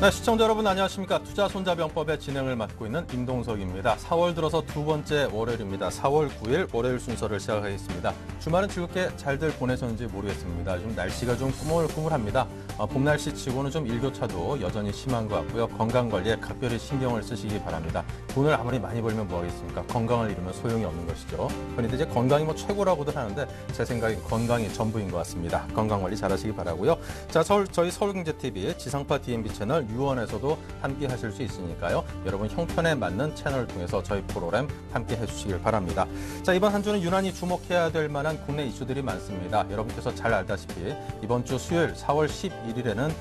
네, 시청자 여러분 안녕하십니까. 투자손자병법의 진행을 맡고 있는 임동석입니다. 4월 들어서 두 번째 월요일입니다. 4월 9일 월요일 순서를 시작하겠습니다. 주말은 즐겁게 잘들 보내셨는지 모르겠습니다. 좀 날씨가 좀 꾸물꾸물합니다. 봄 날씨 치고는 좀 일교차도 여전히 심한 것 같고요. 건강관리에 각별히 신경을 쓰시기 바랍니다. 돈을 아무리 많이 벌면 뭐하겠습니까? 건강을 잃으면 소용이 없는 것이죠. 그런데 이제 건강이 뭐 최고라고들 하는데 제 생각엔 건강이 전부인 것 같습니다. 건강관리 잘하시기 바라고요. 자, 저희 서울경제TV 지상파 DMB 채널 유원에서도 함께 하실 수 있으니까요. 여러분 형편에 맞는 채널을 통해서 저희 프로그램 함께 해주시길 바랍니다. 자, 이번 한 주는 유난히 주목해야 될 만한 국내 이슈들이 많습니다. 여러분께서 잘 알다시피 이번 주 수요일 4월 11일에는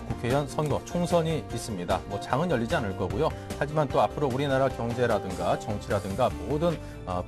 국회의원 선거 총선이 있습니다. 뭐 장은 열리지 않을 거고요. 하지만 또 앞으로 우리나라 경제라든가 정치라든가 모든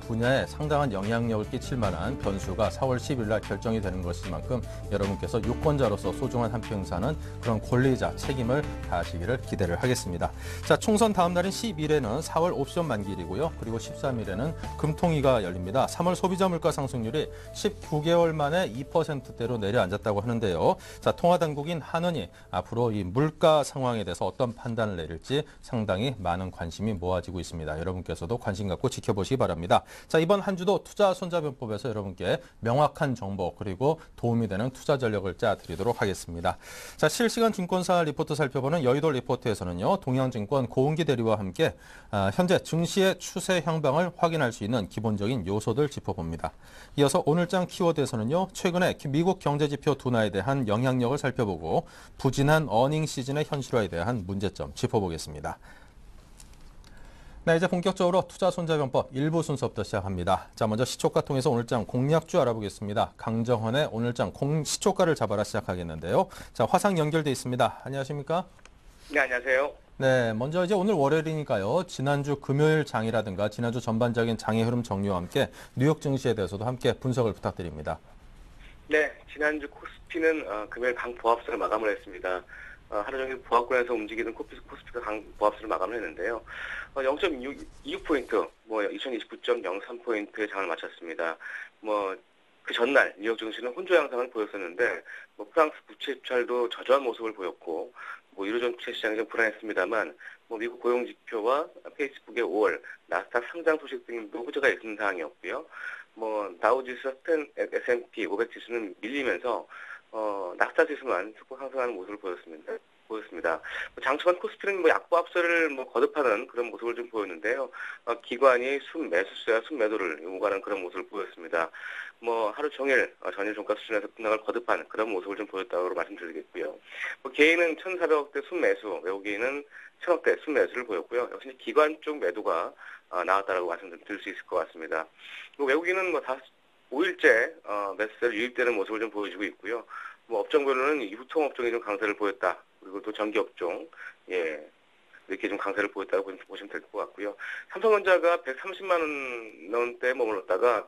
분야에 상당한 영향력을 끼칠 만한 변수가 4월 10일 날 결정이 되는 것이만큼 여러분께서 유권자로서 소중한 한 표 사는 그런 권리자 책임을 다하시기를 기대를 하겠습니다. 자, 총선 다음 날인 12일에는 4월 옵션 만기일이고요. 그리고 13일에는 금통위가 열립니다. 3월 소비자 물가 상승률이 19개월 만에 2%대로 내려앉았다고 하는데요. 자, 통화당국인 한은이 앞으로 이 물가 상황에 대해서 어떤 판단을 내릴지 상당히 많은 관심이 모아지고 있습니다. 여러분께서도 관심 갖고 지켜보시기 바랍니다. 자, 이번 한 주도 투자 손자병법에서 여러분께 명확한 정보 그리고 도움이 되는 투자 전략을 짜드리도록 하겠습니다. 자, 실시간 증권사 리포트 살펴보는 여의도 리포트에서는요. 동양증권 고은기 대리와 함께 현재 증시의 추세 향방을 확인할 수 있는 기본적인 요소들 짚어봅니다. 이어서 오늘장 키워드에서는요. 최근에 미국 경제지표 둔화에 대한 영향력을 살펴보고 부진한 어닝 시즌의 현실화에 대한 문제점 짚어보겠습니다. 네, 이제 본격적으로 투자손자병법 일부 순서부터 시작합니다. 자, 먼저 시초가 통해서 오늘장 공략주 알아보겠습니다. 강정헌의 오늘장 시초가를 잡아라 시작하겠는데요. 자, 화상 연결돼 있습니다. 안녕하십니까? 네, 안녕하세요. 네, 먼저 이제 오늘 월요일이니까요. 지난주 금요일 장이라든가 지난주 전반적인 장의 흐름 정리와 함께 뉴욕 증시에 대해서도 함께 분석을 부탁드립니다. 네, 지난주 코스피는 금요일 강보합세를 마감을 했습니다. 하루 종일 보합권에서 움직이는 코스피가 강보합세를 마감을 했는데요. 0.26포인트, 2029.03포인트의 장을 마쳤습니다. 그 전날 뉴욕 증시는 혼조 양상을 보였었는데, 프랑스 부채 입찰도 저조한 모습을 보였고, 유로존 부채 시장이 좀 불안했습니다만, 미국 고용 지표와 페이스북의 5월 나스닥 상장 소식 등도 호재가 있는 상황이었고요. 다우지수, S&P 500 지수는 밀리면서 나스닥 지수만 소폭 상승하는 모습을 보였습니다. 장초반 코스피는 약보합세를 거듭하는 그런 모습을 좀 보였는데요. 기관이 순매수세와 순매도를 요구하는 그런 모습을 보였습니다. 하루 종일 전일 종가 수준에서 급락을 거듭하는 그런 모습을 좀 보였다고 말씀드리겠고요. 개인은 1,400억대 순매수, 외국인은 1,000억대 순매수를 보였고요. 역시 기관 쪽 매도가 나왔다라고 말씀드릴 수 있을 것 같습니다. 외국인은 5일째 매수세를 유입되는 모습을 좀 보여주고 있고요. 업종별로는 유통업종이 좀 강세를 보였다. 그리고 또 전기업종, 이렇게 좀 강세를 보였다고 보시면 될 것 같고요. 삼성전자가 130만 원대에 머물렀다가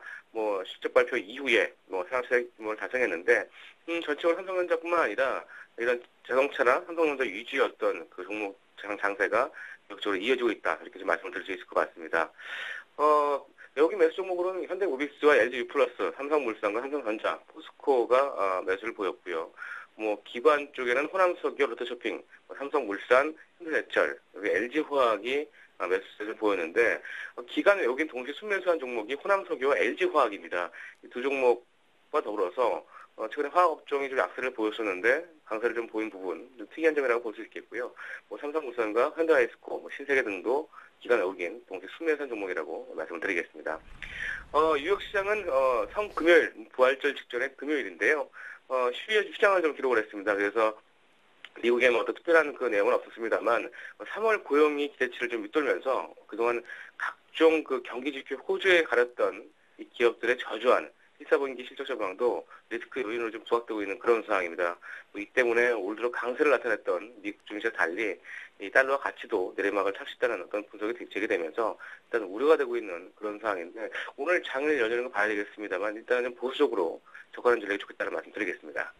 실적 발표 이후에 상승을 달성했는데 전체적으로 삼성전자뿐만 아니라 이런 자동차나 삼성전자 위주였던 그 종목 장세가 역적으로 이어지고 있다. 이렇게 좀 말씀을 드릴 수 있을 것 같습니다. 여기 매수 종목으로는 현대모비스와 LG유플러스, 삼성물산과 삼성전자, 포스코가 매수를 보였고요. 기관 쪽에는 호남석유, 롯데쇼핑, 삼성물산, 현대제철, 여기 LG화학이 매수세를 보였는데 기관 외국인 동시 순매수한 종목이 호남석유와 LG화학입니다. 이 두 종목과 더불어서 최근에 화학업종이 좀 약세를 보였었는데 강세를 좀 보인 부분, 좀 특이한 점이라고 볼 수 있겠고요. 삼성물산과 현대아이스코, 신세계 등도 기관 외국인 동시 순매수한 종목이라고 말씀을 드리겠습니다. 뉴욕 시장은 금요일 부활절 직전의 금요일인데요. 휴일 시장을 좀 기록을 했습니다. 그래서 미국에는 어떤 특별한 그 내용은 없었습니다만 3월 고용이 기대치를 좀 밑돌면서 그동안 각종 그 경기 지표 호주에 가렸던 이 기업들의 저조한 1사분기 실적 전망도 리스크 요인으로 좀 부각되고 있는 그런 상황입니다. 이 때문에 올 들어 강세를 나타냈던 미국 증시와 달리 이 달러 가치도 내리막을 탈 수 있다는 어떤 분석이 제기되면서 일단 우려가 되고 있는 그런 상황인데 오늘 장을 여전히 봐야 되겠습니다만 일단은 좀 보수적으로 접근하는 전략이 좋겠다는 말씀 드리겠습니다.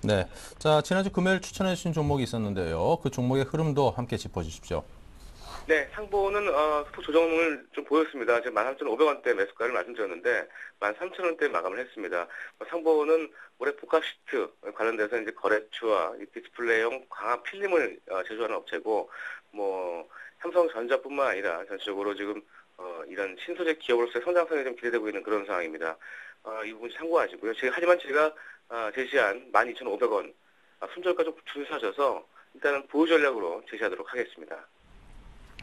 네, 자, 지난주 금요일 추천해 주신 종목이 있었는데요. 그 종목의 흐름도 함께 짚어주십시오. 네, 상보는 소폭 조정을 좀 보였습니다. 지금 13,500원대 매수가를 말씀드렸는데 13,000원대 마감을 했습니다. 상보는 올해 복합 시트 관련돼서 이제 거래처와 디스플레이용 광학 필름을 제조하는 업체고 뭐 삼성전자뿐만 아니라 전체적으로 지금 이런 신소재 기업으로서의 성장성이 좀 기대되고 있는 그런 상황입니다. 이 부분 참고하시고요. 하지만 제가 제시한 12,500원 손절가 좀 줄여서 일단은 보유 전략으로 제시하도록 하겠습니다.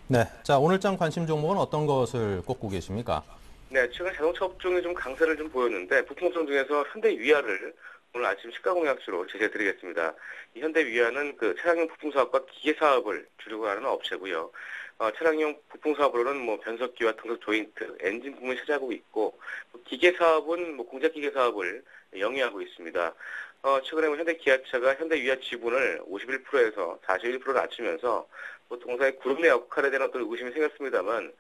네, 자 오늘장 관심 종목은 어떤 것을 꼽고 계십니까? 네, 최근 자동차 업종이 좀 강세를 좀 보였는데 부품 업종 중에서 현대위아를 오늘 아침 시가공약주로 제시해드리겠습니다. 이 현대위아는 그 차량용 부품 사업과 기계 사업을 주력으로 하는 업체고요. 차량용 부품 사업으로는 뭐 변속기와 등속 조인트, 엔진 부분을 차지하고 있고 기계 사업은 뭐 공작 기계 사업을 영위하고 있습니다. 최근에 뭐 현대기아차가 현대위아 지분을 51%에서 41%로 낮추면서 뭐 동사의 그룹 내 역할에 대한 어떤 의구심이 생겼습니다만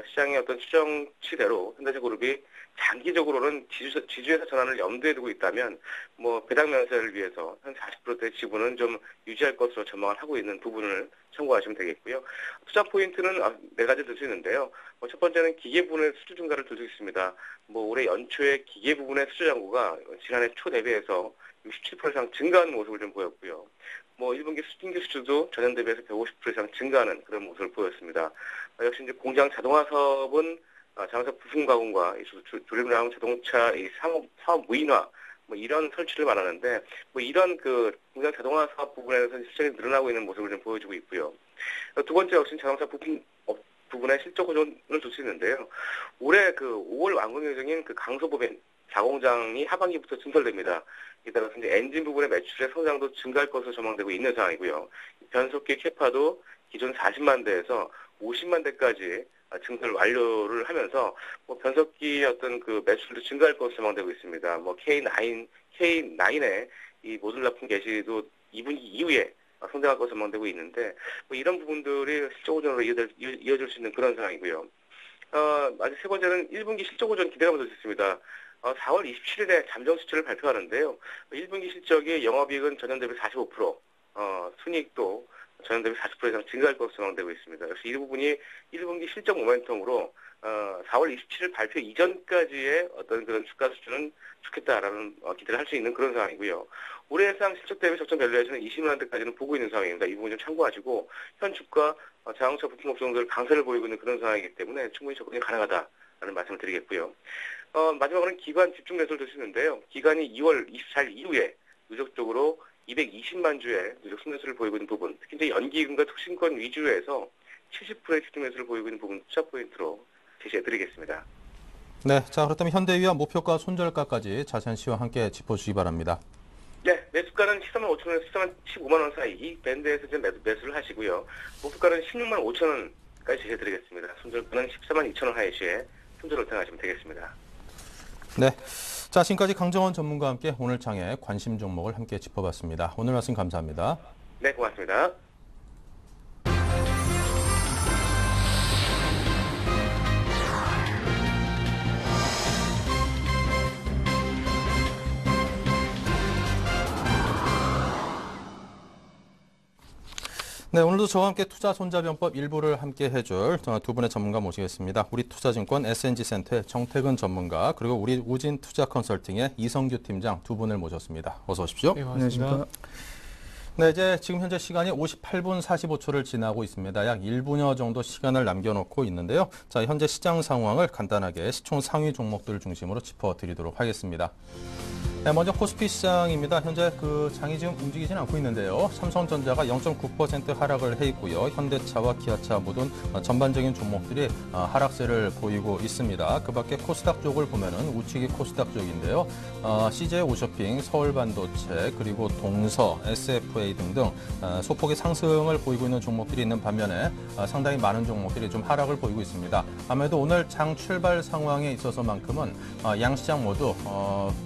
시장의 어떤 추정치대로 현대차그룹이 장기적으로는 지주회사 전환을 염두에 두고 있다면 뭐 배당 면세를 위해서 한 40%대 지분은 좀 유지할 것으로 전망을 하고 있는 부분을 참고하시면 되겠고요. 투자 포인트는 네 가지 들 수 있는데요. 첫 번째는 기계 부분의 수주 증가를 들 수 있습니다. 뭐 올해 연초에 기계 부분의 수주 잔고가 지난해 초 대비해서 67% 이상 증가하는 모습을 좀 보였고요. 뭐 1분기 신규 수주도 전년 대비해서 150% 이상 증가하는 그런 모습을 보였습니다. 역시 이제 공장 자동화 사업은 자동차 부품 가공과 조립을 하는 자동차 이 사업 무인화 뭐 이런 설치를 말하는데 뭐 이런 그 공장 자동화 사업 부분에서 실적이 늘어나고 있는 모습을 좀 보여주고 있고요. 두 번째 역시 자동차 부품 부분의 실적 호전을 둘 수 있는데요. 올해 그 5월 완공 예정인 그 강서부벤 자공장이 하반기부터 증설됩니다. 이에 따라서 이제 엔진 부분의 매출의 성장도 증가할 것으로 전망되고 있는 상황이고요. 변속기 캐파도 기존 40만 대에서 50만 대까지 증설 완료를 하면서 뭐 변속기 어떤 그 매출도 증가할 것으로 전망되고 있습니다. 뭐 K9의 이 모듈 납품 개시도 2분기 이후에 성장할 것으로 전망되고 있는데 뭐 이런 부분들이 실적 호전으로 이어질 수 있는 그런 상황이고요. 아직 세 번째는 1분기 실적 호전 기대가 될 수 있습니다. 4월 27일에 잠정 수치를 발표하는데요. 1분기 실적이 영업이익은 전년 대비 45%, 순이익도 전년 대비 40% 이상 증가할 것으로 전망되고 있습니다. 역시 이 부분이 1분기 실적 모멘텀으로 4월 27일 발표 이전까지의 어떤 그런 주가 수준은 좋겠다라는 기대를 할 수 있는 그런 상황이고요. 올해 예상 실적 대비 적정 밸류에이션은 20만 원대까지는 보고 있는 상황입니다. 이 부분 좀 참고하시고 현 주가 자동차 부품 업종들 강세를 보이고 있는 그런 상황이기 때문에 충분히 접근이 가능하다라는 말씀을 드리겠고요. 마지막으로는 기관 집중 매수를 들 수 있는데요. 기관이 2월 24일 이후에 누적적으로 220만 주의 누적 순매수를 보이고 있는 부분, 특히 이제 연기금과 특신권 위주에서 70%의 집중 매수를 보이고 있는 부분 투자 포인트로 제시해드리겠습니다. 네, 자 그렇다면 현대위아 목표가 손절가까지 자세한 시와 함께 짚어주시기 바랍니다. 네, 매수가는 13만 5천 원에서 13만 15만 원 사이 이 밴드에서 이제 매수를 하시고요. 목표가는 16만 5천 원까지 제시해드리겠습니다. 손절가는 14만 2천 원 하이 시에 손절을 택하시면 되겠습니다. 네, 자 지금까지 강정원 전문가와 함께 오늘 장의 관심 종목을 함께 짚어봤습니다. 오늘 말씀 감사합니다. 네, 고맙습니다. 네, 오늘도 저와 함께 투자 손자병법 일부를 함께 해줄 두 분의 전문가 모시겠습니다. 우리 투자증권 SNG센터의 정태근 전문가 그리고 우리 우진 투자컨설팅의 이성규 팀장 두 분을 모셨습니다. 어서 오십시오. 네, 안녕하십니까. 네, 이제 지금 현재 시간이 58분 45초를 지나고 있습니다. 약 1분여 정도 시간을 남겨놓고 있는데요. 자, 현재 시장 상황을 간단하게 시총 상위 종목들을 중심으로 짚어드리도록 하겠습니다. 네, 먼저 코스피 시장입니다. 현재 그 장이 지금 움직이지는 않고 있는데요. 삼성전자가 0.9% 하락을 해 있고요. 현대차와 기아차 모든 전반적인 종목들이 하락세를 보이고 있습니다. 그 밖에 코스닥 쪽을 보면은 우측이 코스닥 쪽인데요. CJ 오쇼핑, 서울반도체, 그리고 동서, SFA 등등 소폭의 상승을 보이고 있는 종목들이 있는 반면에 상당히 많은 종목들이 좀 하락을 보이고 있습니다. 아무래도 오늘 장 출발 상황에 있어서만큼은 양시장 모두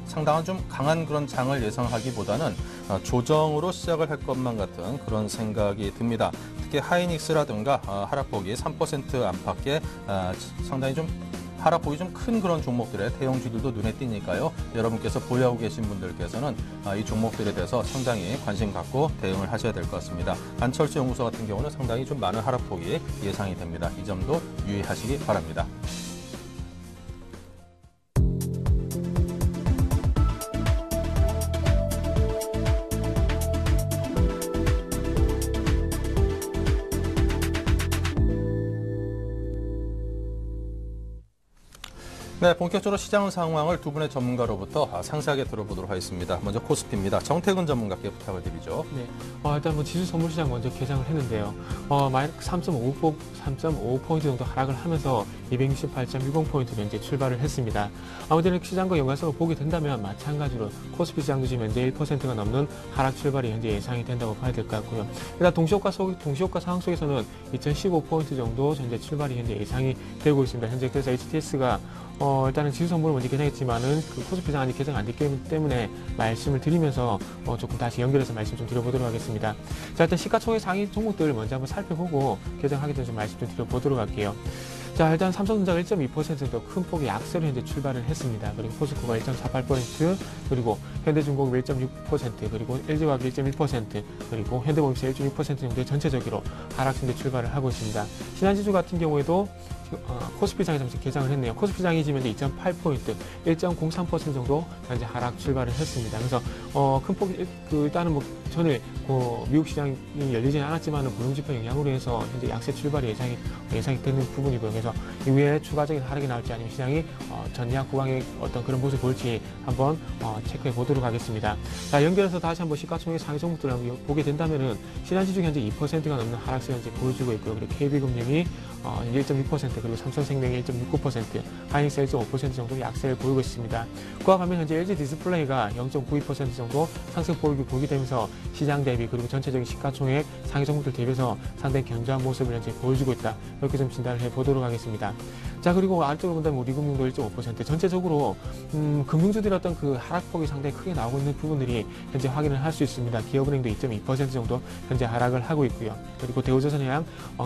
상당한 좀 강한 그런 장을 예상하기보다는 조정으로 시작을 할 것만 같은 그런 생각이 듭니다. 특히 하이닉스라든가 하락폭이 3% 안팎의 상당히 좀 하락폭이 좀 큰 그런 종목들의 대형주들도 눈에 띄니까요. 여러분께서 보유하고 계신 분들께서는 이 종목들에 대해서 상당히 관심 갖고 대응을 하셔야 될 것 같습니다. 안철수 연구소 같은 경우는 상당히 좀 많은 하락폭이 예상이 됩니다. 이 점도 유의하시기 바랍니다. 네, 본격적으로 시장 상황을 두 분의 전문가로부터 상세하게 들어보도록 하겠습니다. 먼저 코스피입니다. 정태근 전문가께 부탁을 드리죠. 네, 일단 지수 선물시장 먼저 개장을 했는데요. 마이너스 3.5포인트 정도 하락을 하면서 268.10포인트로 현재 출발을 했습니다. 아무튼 시장과 연관성을 보게 된다면 마찬가지로 코스피 시장도 지금 현재 1%가 넘는 하락 출발이 현재 예상이 된다고 봐야 될 것 같고요. 일단 동시효과 상황 속에서는 2,015포인트 정도 현재 출발이 현재 예상이 되고 있습니다. 현재 그래서 HTS가 일단은 지수 선물을 먼저 개장했지만은 그 코스피 시장 아직 개장 안 됐기 때문에 말씀을 드리면서 조금 다시 연결해서 말씀 좀 드려보도록 하겠습니다. 자, 일단 시가총액 상위 종목들을 먼저 한번 살펴보고 개장하기 전에 좀 말씀 좀 드려보도록 할게요. 자, 일단 삼성전자가 1.2% 정도 큰 폭의 약세로 현재 출발을 했습니다. 그리고 포스코가 1.48%, 그리고 현대중공업 1.6%, 그리고 LG화학 1.1%, 그리고 현대모비스 1.6% 정도의 전체적으로 하락 현재 출발을 하고 있습니다. 신한지주 같은 경우에도 코스피장에서 개장을 했네요. 코스피장이 지금 현재 2.8포인트, 1.03% 정도 현재 하락 출발을 했습니다. 그래서 큰 폭이 일단은 전에 미국 시장이 열리지는 않았지만은 고용지표 영향으로 해서 현재 약세 출발이 예상이 되는 부분이고요. 그래서 이후에 추가적인 하락이 나올지 아니면 시장이 전량 후방의 어떤 그런 모습을 볼지 한번 체크해 보도록 하겠습니다. 자, 연결해서 다시 한번 시가총액 상위 종목들을 한번 보게 된다면은 신한지주 현재 2%가 넘는 하락세 현재 보여주고 있고요. 그리고 KB금융이 1.6%, 그리고 삼성생명이 1.69%, 하이닉스 1.5% 정도 약세를 보이고 있습니다. 그와 반면 현재 LG디스플레이가 0.92% 정도 상승폭이 보이게 되면서 시장 대비 그리고 전체적인 시가총액 상위 종목들 대비해서 상당히 견조한 모습을 현재 보여주고 있다. 이렇게 좀 진단을 해보도록 하겠습니다. 자, 그리고 아래쪽으로 본다면 우리금융도 1.5%, 전체적으로 금융주들의 어떤 그 하락폭이 상당히 크게 나오고 있는 부분들이 현재 확인을 할 수 있습니다. 기업은행도 2.2% 정도 현재 하락을 하고 있고요. 그리고 대우조선해양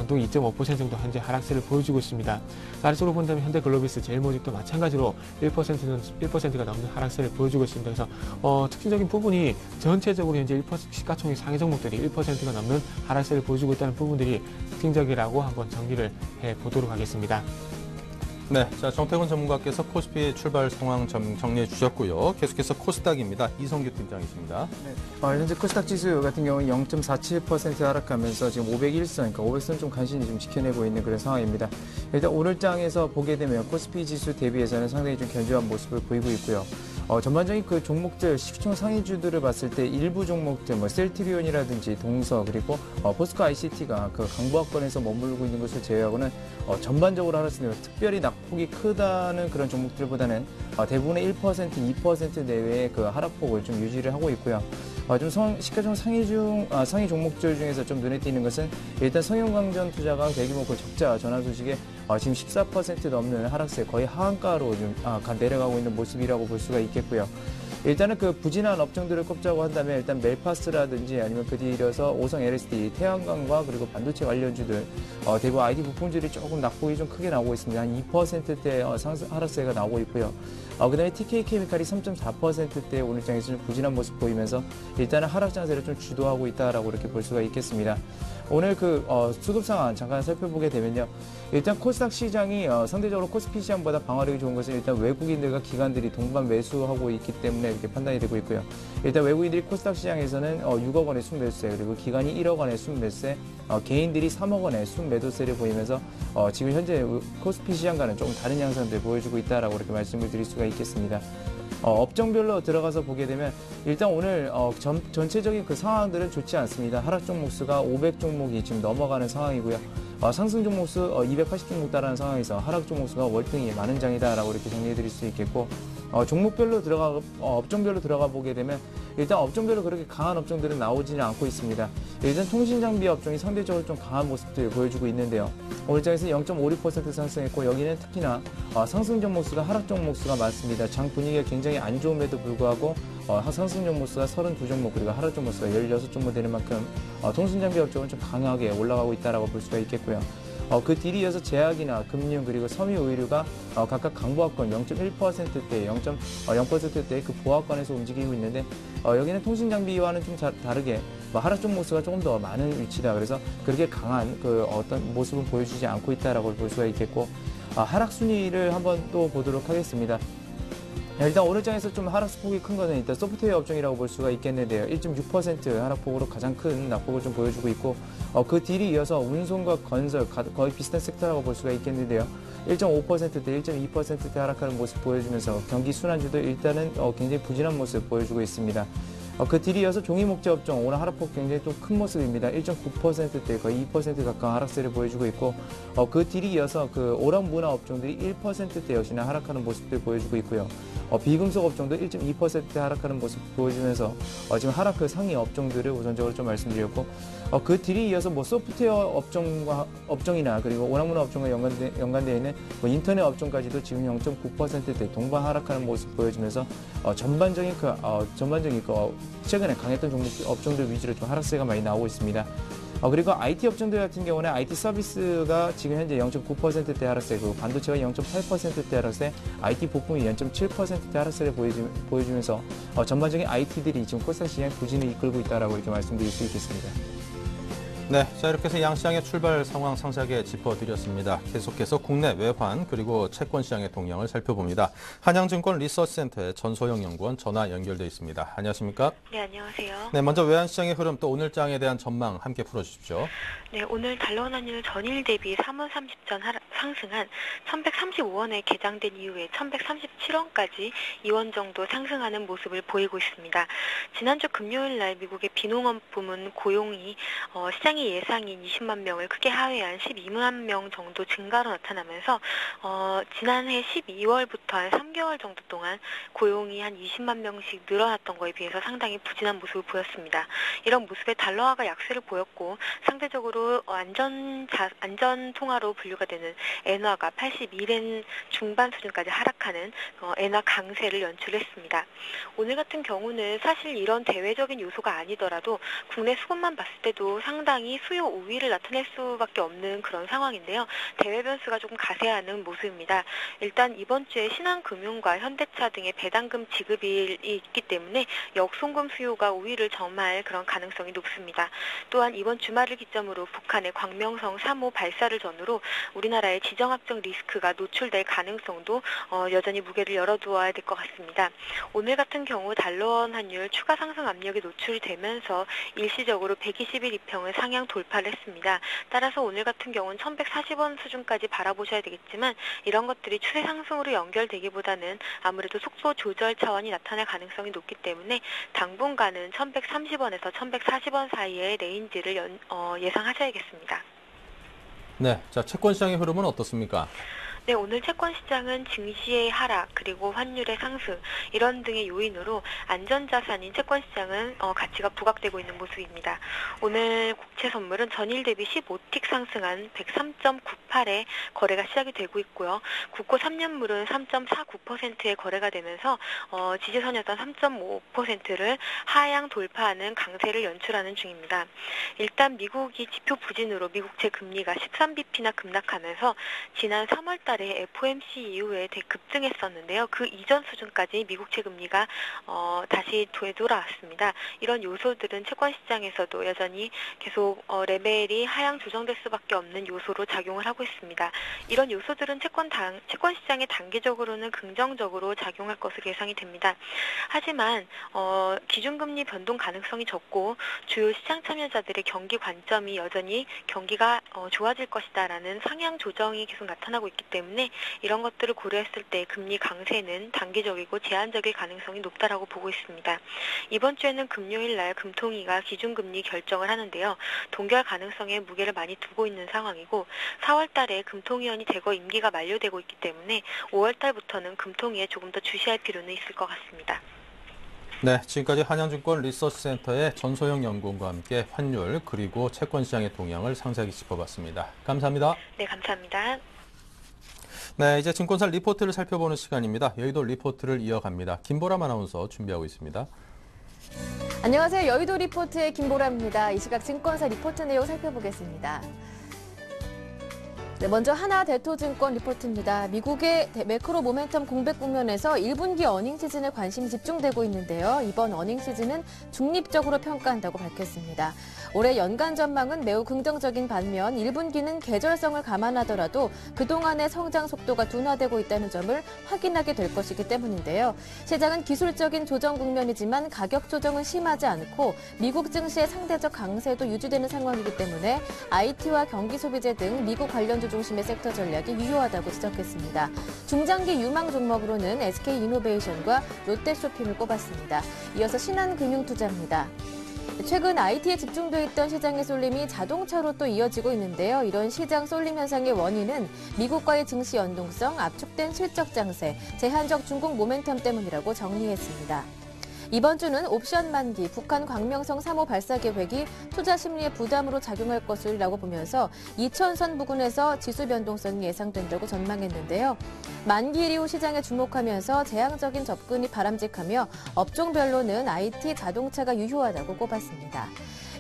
또 2.5% 정도 현재 하락세를 보여주고 있습니다. 아래쪽으로 본다면 현대글로비스, 제일모직도 마찬가지로 1%가 넘는 하락세를 보여주고 있습니다. 그래서 특징적인 부분이 전체적으로 현재 1% 시가총액 상위 종목들이 1%가 넘는 하락세를 보여주고 있다는 부분들이 특징적이라고 한번 정리를 해보도록 하겠습니다. 네, 자, 정태근 전문가께서 코스피 출발 상황 정리해 주셨고요. 계속해서 코스닥입니다. 이성규 팀장이십니다. 네, 현재 코스닥 지수 같은 경우는 0.47% 하락하면서 지금 501선, 그러니까 500선 좀 간신히 좀 지켜내고 있는 그런 상황입니다. 일단 오늘 장에서 보게 되면 코스피 지수 대비해서는 상당히 좀 견조한 모습을 보이고 있고요. 전반적인 그 종목들, 시총 상위주들을 봤을 때 일부 종목들, 셀트리온이라든지 동서, 그리고 포스코 ICT가 그 강보합권에서 머물고 있는 것을 제외하고는 전반적으로 하락했습니다. 특별히 낙폭이 크다는 그런 종목들보다는 대부분의 1%, 2% 내외의 그 하락폭을 좀 유지를 하고 있고요. 좀 시가총 상위 종목들 중에서 좀 눈에 띄는 것은 일단 성형광전 투자가 대규모 그 적자 전환 소식에 지금 14% 넘는 하락세, 거의 하한가로 좀 내려가고 있는 모습이라고 볼 수가 있겠고요. 일단은 그 부진한 업종들을 꼽자고 한다면 일단 멜파스라든지 아니면 그 뒤에 이어서 오성 LSD, 태양광과 그리고 반도체 관련주들, 대부분 IT 부품들이 조금 낙폭이 좀 크게 나오고 있습니다. 한 2%대 하락세가 나오고 있고요. 그 다음에 TK케미칼이 3.4%대 오늘장에서 좀 부진한 모습 보이면서 일단은 하락 장세를 좀 주도하고 있다라고 이렇게 볼 수가 있겠습니다. 오늘 수급 상황 잠깐 살펴보게 되면요. 일단 코스닥 시장이 상대적으로 코스피 시장보다 방어력이 좋은 것은 일단 외국인들과 기관들이 동반 매수하고 있기 때문에 이렇게 판단이 되고 있고요. 일단 외국인들이 코스닥 시장에서는 6억 원의 순매수세, 그리고 기관이 1억 원의 순매수세, 개인들이 3억 원의 순매도세를 보이면서 지금 현재 코스피 시장과는 조금 다른 양상들 보여주고 있다라고 이렇게 말씀을 드릴 수가 있겠습니다. 업종별로 들어가서 보게 되면 일단 오늘 전체적인 그 상황들은 좋지 않습니다. 하락 종목 수가 500 종목이 지금 넘어가는 상황이고요. 상승 종목 수 280 종목 달하는 상황에서 하락 종목 수가 월등히 많은 장이다라고 이렇게 정리해 드릴 수 있겠고, 종목별로 업종별로 들어가 보게 되면 일단 업종별로 그렇게 강한 업종들은 나오지는 않고 있습니다. 일단 통신장비 업종이 상대적으로 좀 강한 모습들을 보여주고 있는데요. 오늘 장에서 0.56% 상승했고, 여기는 특히나 상승 종목 수가 하락 종목 수가 많습니다. 장 분위기가 굉장히 안 좋음에도 불구하고 상승 종목 수가 32종목, 그리고 하락 종목 수가 16종목 되는 만큼 통신장비 업종은 좀 강하게 올라가고 있다라고 볼 수가 있겠고요. 그 뒤를 이어서 제약이나 금융 그리고 섬유 의류가 각각 강보합권 0.1%대, 0.0%대 그 보합권에서 움직이고 있는데 여기는 통신 장비와는 좀 다르게 하락 종목수가 조금 더 많은 위치다. 그래서 그렇게 강한 그 어떤 모습은 보여주지 않고 있다라고 볼 수가 있겠고 하락 순위를 한번 또 보도록 하겠습니다. 일단 오늘장에서 좀 하락폭이 큰 거는 일단 소프트웨어 업종이라고 볼 수가 있겠는데요. 1.6% 하락폭으로 가장 큰 낙폭을 좀 보여주고 있고 그 뒤를 이어서 운송과 건설 거의 비슷한 섹터라고 볼 수가 있겠는데요. 1.5%대 1.2%대 하락하는 모습 보여주면서 경기 순환주도 일단은 굉장히 부진한 모습 보여주고 있습니다. 그 뒤를 이어서 종이목재 업종 오늘 하락폭 굉장히 또 큰 모습입니다. 1.9%대 거의 2% 가까운 하락세를 보여주고 있고 그 뒤를 이어서 그 오락문화 업종들이 1%대 역시나 하락하는 모습들 보여주고 있고요. 비금속 업종도 1.2% 하락하는 모습 보여주면서 지금 하락 그 상위 업종들을 우선적으로 좀 말씀드렸고 그 뒤를 이어서 뭐 소프트웨어 업종이나 그리고 오락문화 업종과 연관되어 있는 뭐 인터넷 업종까지도 지금 0.9%대 동반 하락하는 모습 보여주면서 전반적인 최근에 강했던 업종들 위주로 좀 하락세가 많이 나오고 있습니다. 그리고 IT 업종들 같은 경우는 IT 서비스가 지금 현재 0.9%대 하락세, 그리고 반도체가 0.8%대 하락세, IT 부품이 0.7%대 하락세를 보여주면서 전반적인 IT들이 지금 코스닥 시장 부진을 이끌고 있다라고 이렇게 말씀드릴 수 있겠습니다. 네, 자 이렇게 해서 양시장의 출발 상황 상세하게 짚어드렸습니다. 계속해서 국내 외환 그리고 채권 시장의 동향을 살펴봅니다. 한양증권 리서치센터의 전소영 연구원 전화 연결돼 있습니다. 안녕하십니까? 네, 안녕하세요. 네, 먼저 외환 시장의 흐름 또 오늘 장에 대한 전망 함께 풀어주십시오. 네, 오늘 달러원 환율 전일 대비 3원 30전 상승한 1135원에 개장된 이후에 1137원까지 2원 정도 상승하는 모습을 보이고 있습니다. 지난주 금요일 날 미국의 비농업 부문 고용이 시장의 예상인 20만 명을 크게 하회한 12만 명 정도 증가로 나타나면서 지난해 12월부터 한 3개월 정도 동안 고용이 한 20만 명씩 늘어났던 거에 비해서 상당히 부진한 모습을 보였습니다. 이런 모습에 달러화가 약세를 보였고 상대적으로 안전 통화로 분류가 되는 엔화가 81엔 중반 수준까지 하락하는 엔화 강세를 연출했습니다. 오늘 같은 경우는 사실 이런 대외적인 요소가 아니더라도 국내 수급만 봤을 때도 상당히 수요 우위를 나타낼 수밖에 없는 그런 상황인데요. 대외 변수가 조금 가세하는 모습입니다. 일단 이번 주에 신한금융과 현대차 등의 배당금 지급이 있기 때문에 역송금 수요가 우위를 점할 그런 가능성이 높습니다. 또한 이번 주말을 기점으로 북한의 광명성 3호 발사를 전후로 우리나라의 지정학적 리스크가 노출될 가능성도 여전히 무게를 열어두어야 될 것 같습니다. 오늘 같은 경우 달러원 환율 추가 상승 압력이 노출이 되면서 일시적으로 120일 이평을 상향 돌파를 했습니다. 따라서 오늘 같은 경우는 1140원 수준까지 바라보셔야 되겠지만 이런 것들이 추세 상승으로 연결되기보다는 아무래도 속도 조절 차원이 나타날 가능성이 높기 때문에 당분간은 1130원에서 1140원 사이의 레인지를 예상하셔야겠습니다. 네, 자 채권 시장의 흐름은 어떻습니까? 네, 오늘 채권 시장은 증시의 하락 그리고 환율의 상승 이런 등의 요인으로 안전자산인 채권 시장은 가치가 부각되고 있는 모습입니다. 오늘 국채 선물은 전일 대비 15틱 상승한 103.98에 거래가 시작이 되고 있고요. 국고 3년물은 3.49%의 거래가 되면서 지지선이었던 3.5%를 하향 돌파하는 강세를 연출하는 중입니다. 일단 미국이 지표 부진으로 미국채 금리가 13bp나 급락하면서 지난 3월달 FOMC 이후에 급등했었는데요. 그 이전 수준까지 미국채 금리가 다시 되돌아왔습니다. 이런 요소들은 채권 시장에서도 여전히 계속 레벨이 하향 조정될 수밖에 없는 요소로 작용을 하고 있습니다. 이런 요소들은 채권 시장에 단기적으로는 긍정적으로 작용할 것으로 예상이 됩니다. 하지만 기준금리 변동 가능성이 적고 주요 시장 참여자들의 경기 관점이 여전히 경기가 좋아질 것이다라는 상향 조정이 계속 나타나고 있기 때문에 이런 것들을 고려했을 때 금리 강세는 단기적이고 제한적일 가능성이 높다라고 보고 있습니다. 이번 주에는 금요일 날 금통위가 기준금리 결정을 하는데요. 동결 가능성에 무게를 많이 두고 있는 상황이고 4월 달에 금통위원이 대거 임기가 만료되고 있기 때문에 5월 달부터는 금통위에 조금 더 주시할 필요는 있을 것 같습니다. 네, 지금까지 한양증권 리서치센터의 전소영 연구원과 함께 환율 그리고 채권 시장의 동향을 상세하게 짚어봤습니다. 감사합니다. 네, 감사합니다. 네, 이제 증권사 리포트를 살펴보는 시간입니다. 여의도 리포트를 이어갑니다. 김보람 아나운서 준비하고 있습니다. 안녕하세요. 여의도 리포트의 김보람입니다. 이 시각 증권사 리포트 내용 살펴보겠습니다. 네, 먼저 하나대투증권 리포트입니다. 미국의 매크로 모멘텀 공백 국면에서 1분기 어닝 시즌에 관심이 집중되고 있는데요. 이번 어닝 시즌은 중립적으로 평가한다고 밝혔습니다. 올해 연간 전망은 매우 긍정적인 반면 1분기는 계절성을 감안하더라도 그동안의 성장 속도가 둔화되고 있다는 점을 확인하게 될 것이기 때문인데요. 시장은 기술적인 조정 국면이지만 가격 조정은 심하지 않고 미국 증시의 상대적 강세도 유지되는 상황이기 때문에 IT와 경기 소비재 등 미국 관련주 중심의 섹터 전략이 유효하다고 지적했습니다. 중장기 유망 종목으로는 SK이노베이션과 롯데쇼핑을 꼽았습니다. 이어서 신한금융투자입니다. 최근 IT에 집중돼 있던 시장의 쏠림이 자동차로 또 이어지고 있는데요. 이런 시장 쏠림 현상의 원인은 미국과의 증시 연동성, 압축된 실적 장세, 제한적 중국 모멘텀 때문이라고 정리했습니다. 이번 주는 옵션 만기, 북한 광명성 3호 발사 계획이 투자 심리에 부담으로 작용할 것이라고 보면서 2000선 부근에서 지수 변동성이 예상된다고 전망했는데요. 만기일 이후 시장에 주목하면서 재앙적인 접근이 바람직하며 업종별로는 IT, 자동차가 유효하다고 꼽았습니다.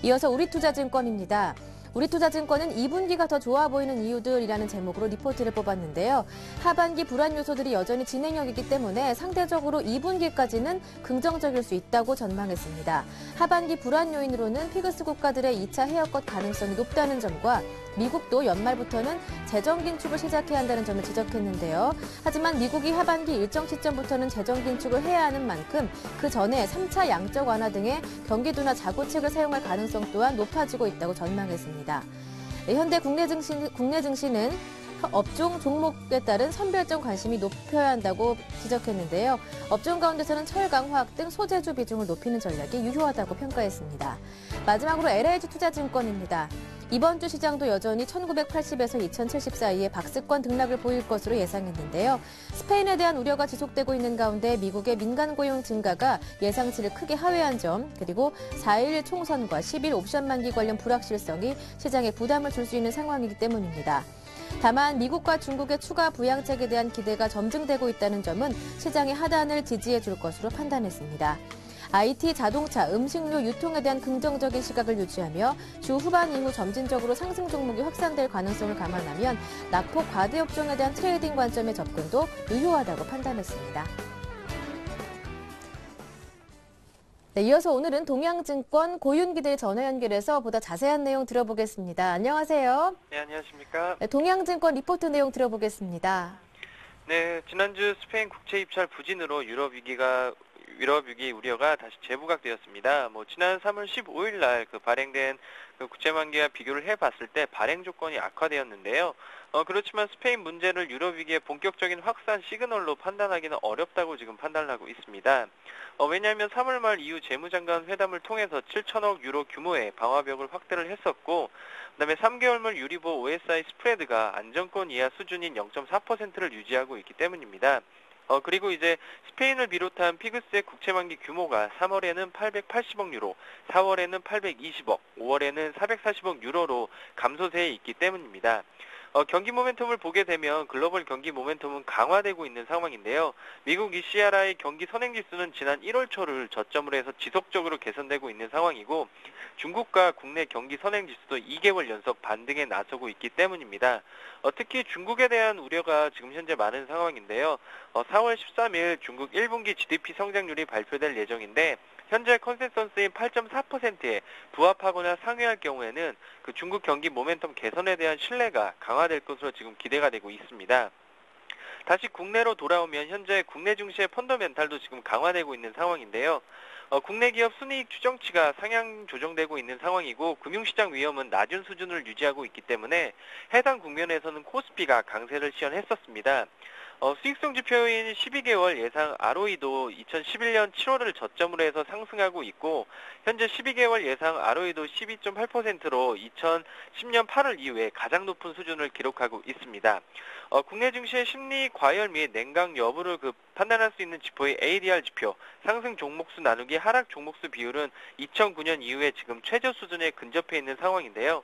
이어서 우리투자증권입니다. 우리투자증권은 2분기가 더 좋아 보이는 이유들이라는 제목으로 리포트를 뽑았는데요. 하반기 불안 요소들이 여전히 진행형이기 때문에 상대적으로 2분기까지는 긍정적일 수 있다고 전망했습니다. 하반기 불안 요인으로는 피그스 국가들의 2차 헤어컷 가능성이 높다는 점과 미국도 연말부터는 재정 긴축을 시작해야 한다는 점을 지적했는데요. 하지만 미국이 하반기 일정 시점부터는 재정 긴축을 해야 하는 만큼 그 전에 3차 양적 완화 등의 경기 둔화 자구책을 사용할 가능성 또한 높아지고 있다고 전망했습니다. 현대 국내 증시는 업종 종목에 따른 선별적 관심이 높여야 한다고 지적했는데요. 업종 가운데서는 철강, 화학 등 소재주 비중을 높이는 전략이 유효하다고 평가했습니다. 마지막으로 LIG투자증권입니다. 이번 주 시장도 여전히 1980에서 2070 사이에 박스권 등락을 보일 것으로 예상했는데요. 스페인에 대한 우려가 지속되고 있는 가운데 미국의 민간 고용 증가가 예상치를 크게 하회한 점, 그리고 4.11 총선과 10일 옵션 만기 관련 불확실성이 시장에 부담을 줄 수 있는 상황이기 때문입니다. 다만 미국과 중국의 추가 부양책에 대한 기대가 점증되고 있다는 점은 시장의 하단을 지지해 줄 것으로 판단했습니다. IT, 자동차, 음식료, 유통에 대한 긍정적인 시각을 유지하며 주 후반 이후 점진적으로 상승 종목이 확산될 가능성을 감안하면 낙폭 과대 업종에 대한 트레이딩 관점의 접근도 유효하다고 판단했습니다. 네, 이어서 오늘은 동양증권 고윤기대 전화 연결해서 보다 자세한 내용 들어보겠습니다. 안녕하세요. 네, 안녕하십니까. 네, 동양증권 리포트 내용 들어보겠습니다. 네, 지난주 스페인 국채 입찰 부진으로 유럽 위기 우려가 다시 재부각되었습니다. 지난 3월 15일 날 발행된 국채 만기와 비교를 해봤을 때 발행 조건이 악화되었는데요. 그렇지만 스페인 문제를 유럽 위기의 본격적인 확산 시그널로 판단하기는 어렵다고 지금 판단을 하고 있습니다. 왜냐하면 3월 말 이후 재무장관 회담을 통해서 7천억 유로 규모의 방화벽을 확대를 했었고, 그다음에 3개월물 유리보 OSI 스프레드가 안정권 이하 수준인 0.4%를 유지하고 있기 때문입니다. 그리고 이제 스페인을 비롯한 피그스의 국채 만기 규모가 3월에는 880억 유로, 4월에는 820억, 5월에는 440억 유로로 감소세에 있기 때문입니다. 경기 모멘텀을 보게 되면 글로벌 경기 모멘텀은 강화되고 있는 상황인데요. 미국 ECRI 경기 선행지수는 지난 1월 초를 저점으로 해서 지속적으로 개선되고 있는 상황이고, 중국과 국내 경기 선행지수도 2개월 연속 반등에 나서고 있기 때문입니다. 특히 중국에 대한 우려가 지금 현재 많은 상황인데요. 4월 13일 중국 1분기 GDP 성장률이 발표될 예정인데, 현재 컨센서스인 8.4%에 부합하거나 상회할 경우에는 그 중국 경기 모멘텀 개선에 대한 신뢰가 강화될 것으로 지금 기대가 되고 있습니다. 다시 국내로 돌아오면 현재 국내 증시의 펀더멘탈도 지금 강화되고 있는 상황인데요. 국내 기업 순이익 추정치가 상향 조정되고 있는 상황이고, 금융시장 위험은 낮은 수준을 유지하고 있기 때문에 해당 국면에서는 코스피가 강세를 시현했었습니다. 수익성 지표인 12개월 예상 ROE도 2011년 7월을 저점으로 해서 상승하고 있고, 현재 12개월 예상 ROE도 12.8%로 2010년 8월 이후에 가장 높은 수준을 기록하고 있습니다. 국내 증시의 심리 과열 및 냉각 여부를 판단할 수 있는 지표의 ADR 지표, 상승 종목수 나누기 하락 종목수 비율은 2009년 이후에 지금 최저 수준에 근접해 있는 상황인데요.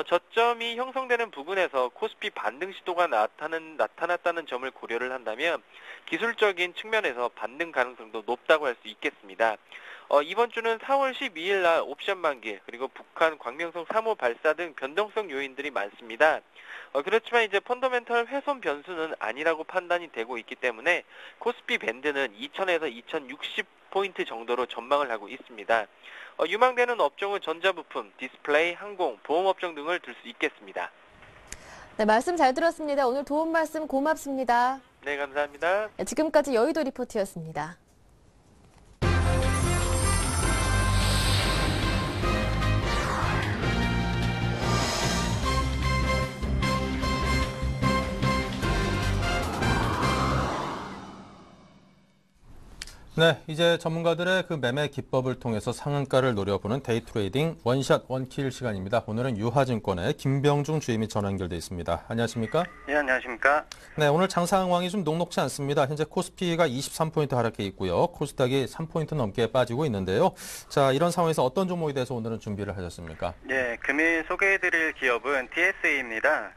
저점이 형성되는 부분에서 코스피 반등 시도가 나타났다는 점을 고려를 한다면 기술적인 측면에서 반등 가능성도 높다고 할 수 있겠습니다. 이번 주는 4월 12일 날 옵션 만기, 그리고 북한 광명성 3호 발사 등 변동성 요인들이 많습니다. 그렇지만 이제 펀더멘털 훼손 변수는 아니라고 판단이 되고 있기 때문에 코스피 밴드는 2000에서 2060포인트 정도로 전망을 하고 있습니다. 유망되는 업종은 전자부품, 디스플레이, 항공, 보험업종 등을 들 수 있겠습니다. 네, 말씀 잘 들었습니다. 오늘 도움 말씀 고맙습니다. 네, 감사합니다. 네, 지금까지 여의도 리포트였습니다. 네, 이제 전문가들의 그 매매 기법을 통해서 상한가를 노려보는 데이 트레이딩 원샷 원킬 시간입니다. 오늘은 유하증권의 김병중 주임이 전화 연결돼 있습니다. 안녕하십니까? 네, 안녕하십니까? 네, 오늘 장 상황이 좀 녹록치 않습니다. 현재 코스피가 23포인트 하락해 있고요. 코스닥이 3포인트 넘게 빠지고 있는데요. 자, 이런 상황에서 어떤 종목에 대해서 오늘은 준비를 하셨습니까? 네, 금일 소개해드릴 기업은 TSA입니다.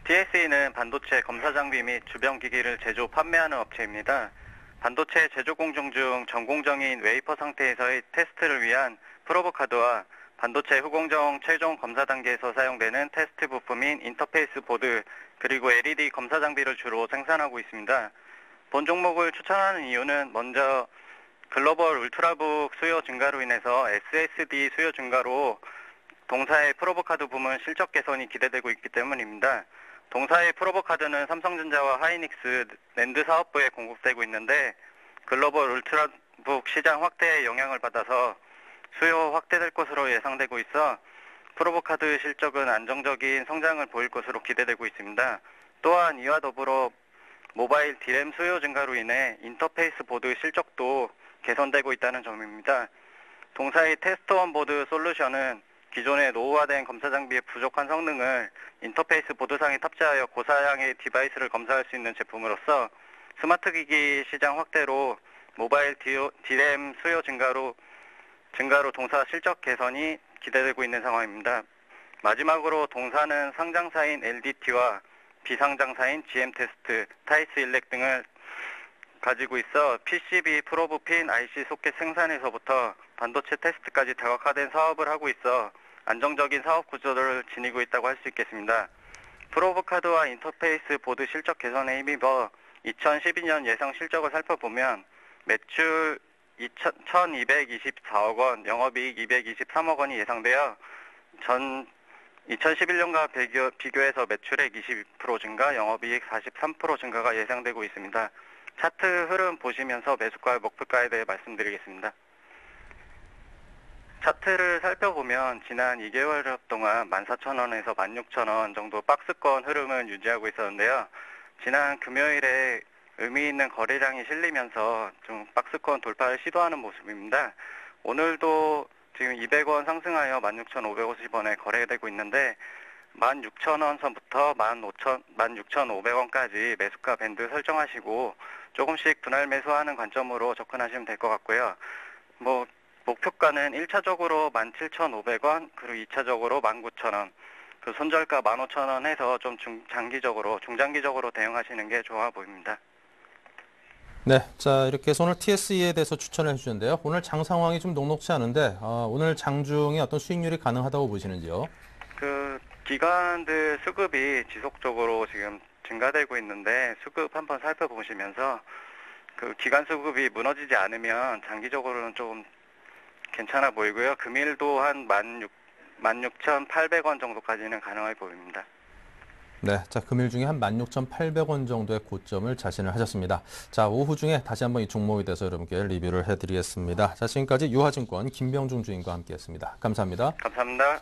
TSA는 반도체 검사 장비 및 주변 기기를 제조 판매하는 업체입니다. 반도체 제조 공정 중 전공정인 웨이퍼 상태에서의 테스트를 위한 프로브카드와 반도체 후공정 최종 검사 단계에서 사용되는 테스트 부품인 인터페이스 보드, 그리고 LED 검사 장비를 주로 생산하고 있습니다. 본 종목을 추천하는 이유는 먼저 글로벌 울트라북 수요 증가로 인해서 SSD 수요 증가로 동사의 프로브카드 부문 실적 개선이 기대되고 있기 때문입니다. 동사의 프로브카드는 삼성전자와 하이닉스 낸드 사업부에 공급되고 있는데 글로벌 울트라북 시장 확대에 영향을 받아서 수요 확대될 것으로 예상되고 있어 프로브카드 실적은 안정적인 성장을 보일 것으로 기대되고 있습니다. 또한 이와 더불어 모바일 D램 수요 증가로 인해 인터페이스 보드 실적도 개선되고 있다는 점입니다. 동사의 테스트원 보드 솔루션은 기존의 노후화된 검사 장비의 부족한 성능을 인터페이스 보드상에 탑재하여 고사양의 디바이스를 검사할 수 있는 제품으로서 스마트 기기 시장 확대로 모바일 D램 수요 증가로 동사 실적 개선이 기대되고 있는 상황입니다. 마지막으로 동사는 상장사인 LDT와 비상장사인 GM테스트, 타이스 일렉 등을 가지고 있어 PCB 프로브핀 IC 소켓 생산에서부터 반도체 테스트까지 다각화된 사업을 하고 있어 안정적인 사업 구조를 지니고 있다고 할 수 있겠습니다. 프로브카드와 인터페이스 보드 실적 개선에 힘입어 2012년 예상 실적을 살펴보면 매출 1,224억 원, 영업이익 223억 원이 예상되어 전 2011년과 비교해서 매출액 20% 증가, 영업이익 43% 증가가 예상되고 있습니다. 차트 흐름 보시면서 매수가 목표가에 대해 말씀드리겠습니다. 차트를 살펴보면 지난 2개월 동안 14,000원에서 16,000원 정도 박스권 흐름은 유지하고 있었는데요. 지난 금요일에 의미 있는 거래량이 실리면서 좀 박스권 돌파를 시도하는 모습입니다. 오늘도 지금 200원 상승하여 16,550원에 거래되고 있는데 16,000원 선부터 16,500원까지 매수가 밴드 설정하시고 조금씩 분할 매수하는 관점으로 접근하시면 될 것 같고요. 목표가는 1차적으로 17,500원, 그리고 2차적으로 19,000원, 그 손절가 15,000원 해서 좀 중장기적으로 대응하시는 게 좋아 보입니다. 네, 자 이렇게 해서 오늘 TSE에 대해서 추천을 해주셨는데요. 오늘 장 상황이 좀 녹록치 않은데 오늘 장중에 어떤 수익률이 가능하다고 보시는지요? 그 기관들 수급이 지속적으로 지금 증가되고 있는데 수급 한번 살펴보시면서 그 기관 수급이 무너지지 않으면 장기적으로는 좀 괜찮아 보이고요. 금일도 한 16,800원 정도까지는 가능해 보입니다. 네, 자 금일 중에 한 16,800원 정도의 고점을 자신을 하셨습니다. 자 오후 중에 다시 한번 이 종목에 대해서 여러분께 리뷰를 해드리겠습니다. 자 지금까지 유하증권 김병중 주임과 함께했습니다. 감사합니다. 감사합니다.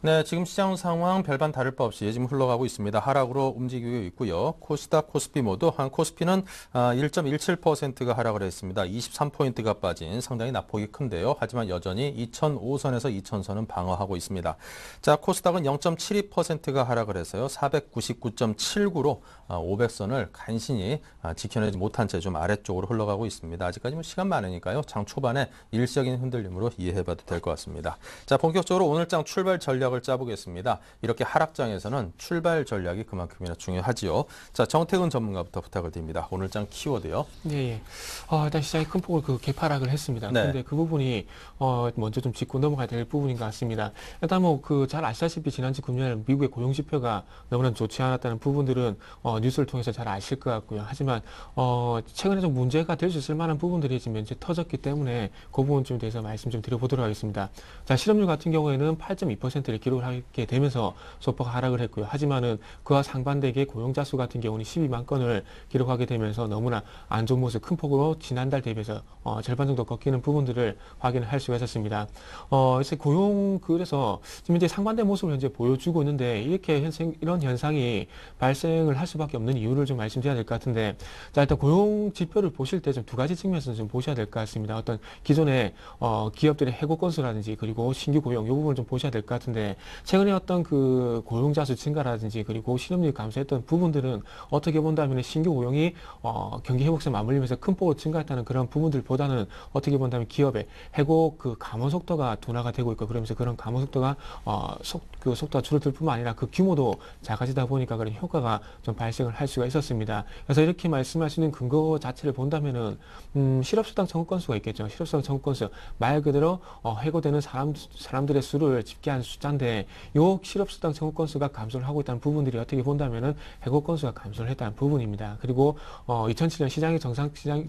네, 지금 시장 상황 별반 다를 바 없이 지금 흘러가고 있습니다. 하락으로 움직이고 있고요. 코스닥, 코스피 모두 코스피는 1.17%가 하락을 했습니다. 23포인트가 빠진 상당히 낙폭이 큰데요. 하지만 여전히 2005선에서 2000선은 방어하고 있습니다. 자, 코스닥은 0.72%가 하락을 해서요. 499.79로 500선을 간신히 지켜내지 못한 채 좀 아래쪽으로 흘러가고 있습니다. 아직까지 시간 많으니까요. 장 초반에 일시적인 흔들림으로 이해해봐도 될 것 같습니다. 자, 본격적으로 오늘 장 출발 전략을 짜보겠습니다. 이렇게 하락장에서는 출발 전략이 그만큼이나 중요하지요. 자, 정태근 전문가부터 부탁을 드립니다. 오늘 장 키워드요. 예. 일단 시장이 큰 폭으로 개파락을 했습니다. 네. 근데 그 부분이 먼저 좀 짚고 넘어가야 될 부분인 것 같습니다. 일단 잘 아시다시피 지난주 금요일 미국의 고용 지표가 너무나 좋지 않았다는 부분들은 뉴스를 통해서 잘 아실 것 같고요. 하지만 최근에 좀 문제가 될 수 있을 만한 부분들이 지금 현재 터졌기 때문에 그 부분쯤에 대해서 말씀 좀 드려보도록 하겠습니다. 자, 실업률 같은 경우에는 8.2%를 기록을 하게 되면서 소폭 하락을 했고요. 하지만은 그와 상반되게 고용자 수 같은 경우는 12만 건을 기록하게 되면서 너무나 안 좋은 모습, 큰 폭으로 지난달 대비해서 절반 정도 꺾이는 부분들을 확인할 수가 있었습니다. 그래서 지금 이제 상반된 모습을 현재 보여주고 있는데 이런 현상이 발생을 할 수밖에 없는 이유를 좀 말씀드려야 될 것 같은데, 자, 일단 고용 지표를 보실 때 좀 두 가지 측면에서 좀 보셔야 될 것 같습니다. 어떤 기존의 기업들의 해고 건수라든지 그리고 신규 고용 이 부분을 좀 보셔야 될 것 같은데, 최근에 어떤 그 고용자 수 증가라든지 그리고 실업률이 감소했던 부분들은 어떻게 본다면 신규 고용이 경기 회복세 맞물리면서 큰 폭으로 증가했다는 그런 부분들보다는 어떻게 본다면 기업의 해고 그 감원 속도가 둔화가 되고 있고, 그러면서 그런 감원 속도가 속도가 줄어들 뿐만 아니라 그 규모도 작아지다 보니까 그런 효과가 좀 발생을 할 수가 있었습니다. 그래서 이렇게 말씀할 수 있는 근거 자체를 본다면은 실업수당 청구 건수가 있겠죠. 실업수당 청구 건수 말 그대로 해고되는 사람들의 수를 집계한 숫자인데, 요 실업수당 청구 건수가 감소를 하고 있다는 부분들이 어떻게 본다면은 해고 건수가 감소를 했다는 부분입니다. 그리고 2007년 시장의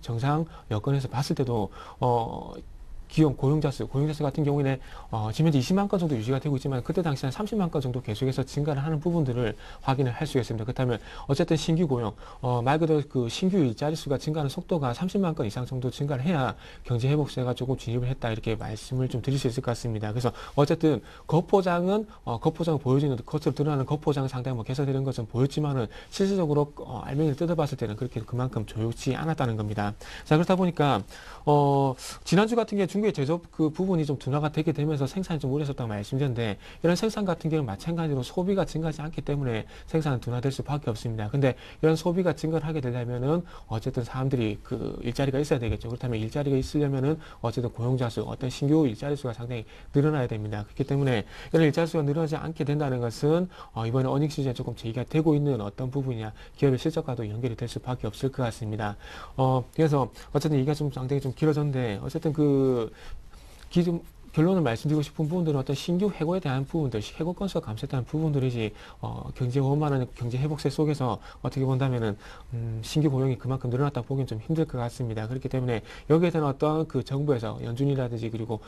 정상 여건에서 봤을 때도 고용자 수 같은 경우에는 지금 현재 20만 건 정도 유지가 되고 있지만 그때 당시 한 30만 건 정도 계속해서 증가를 하는 부분들을 확인을 할 수가 있습니다. 그렇다면 어쨌든 신규 고용, 말 그대로 그 신규 일자리 수가 증가하는 속도가 30만 건 이상 정도 증가를 해야 경제 회복세가 조금 진입을 했다, 이렇게 말씀을 좀 드릴 수 있을 것 같습니다. 그래서 어쨌든 겉포장을 보여주는 겉으로 드러나는 겉포장은 상당히 개선되는 것은 보였지만은 실질적으로 알맹이를 뜯어봤을 때는 그렇게 그만큼 좋지 않았다는 겁니다. 자, 그렇다 보니까 지난주 같은 경우에 중국의 제조업 그 부분이 좀 둔화가 되게 되면서 생산이 좀 우려했었다고 말씀드렸는데, 이런 생산 같은 경우는 마찬가지로 소비가 증가하지 않기 때문에 생산은 둔화될 수밖에 없습니다. 근데 이런 소비가 증가를 하게 되려면은 어쨌든 사람들이 그 일자리가 있어야 되겠죠. 그렇다면 일자리가 있으려면은 어쨌든 고용자 수, 어떤 신규 일자리 수가 상당히 늘어나야 됩니다. 그렇기 때문에 이런 일자리 수가 늘어나지 않게 된다는 것은 이번에 어닝 시즌에 조금 제기가 되고 있는 어떤 부분이냐, 기업의 실적과도 연결이 될 수밖에 없을 것 같습니다. 그래서 어쨌든 얘기가 좀 상당히 좀 길어졌는데, 어쨌든 결론을 말씀드리고 싶은 부분들은 어떤 신규 해고에 대한 부분들, 해고 건수가 감소했다는 부분들이지, 경제 원만한 경제 회복세 속에서 어떻게 본다면은, 신규 고용이 그만큼 늘어났다 보기엔 좀 힘들 것 같습니다. 그렇기 때문에 여기에 대한 어떤 그 정부에서 연준이라든지 그리고,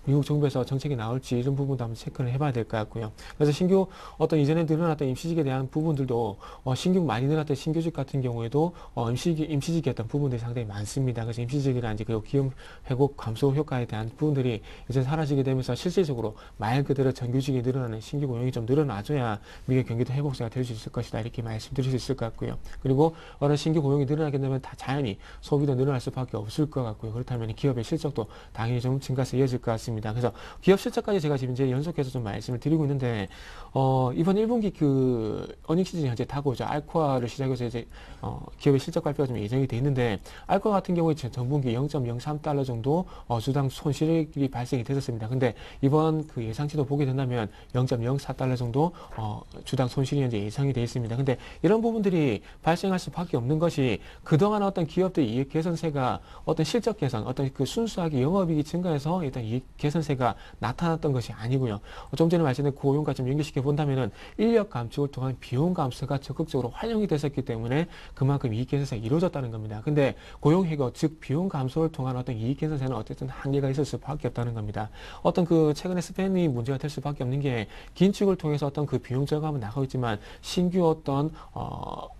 미국 정부에서 정책이 나올지 이런 부분도 한번 체크를 해봐야 될 것 같고요. 그래서 신규 어떤 이전에 늘어났던 임시직에 대한 부분들도, 신규 많이 늘어났던 신규직 같은 경우에도, 임시직이었던 부분들이 상당히 많습니다. 그래서 임시직이라든지 그리고 기업 해고 감소 효과에 대한 부분들이 이제 사라지게 되면서 실질적으로 말 그대로 정규직이 늘어나는 신규 고용이 좀 늘어나줘야 미국의 경기도 회복세가 될 수 있을 것이다, 이렇게 말씀드릴 수 있을 것 같고요. 그리고 어느 신규 고용이 늘어나게 되면 다 자연히 소비도 늘어날 수밖에 없을 것 같고요. 그렇다면 기업의 실적도 당연히 좀 증가세 이어질 것 같습니다. 그래서 기업 실적까지 제가 지금 이제 연속해서 좀 말씀을 드리고 있는데, 이번 1분기 그 어닝 시즌이 현재 다가오죠. 알코아를 시작해서 이제 기업의 실적 발표가 좀 예정이 돼 있는데, 알코아 같은 경우에 전분기 0.03달러 정도 주당 손실이 발생이 됐었습니다. 근데 이번 그 예상치도 보게 된다면 0.04달러 정도 주당 손실이 현재 예상이 되어 있습니다. 근데 이런 부분들이 발생할 수밖에 없는 것이, 그동안 어떤 기업들의 이익 개선세가 어떤 실적 개선, 어떤 그 순수하게 영업이익이 증가해서 일단 이익 개선세가 나타났던 것이 아니고요. 좀 전에 말씀드린 고용과 좀 연결시켜 본다면은 인력 감축을 통한 비용 감소가 적극적으로 활용이 됐었기 때문에 그만큼 이익 개선세가 이루어졌다는 겁니다. 근데 고용 해고, 즉 비용 감소를 통한 어떤 이익 개선세는 어쨌든 한계가 있을 수밖에 없다는 겁니다. 어떤 그 최근에 스페인이 문제가 될 수밖에 없는 게, 긴축을 통해서 어떤 그 비용 절감은 나가고 있지만 신규 어떤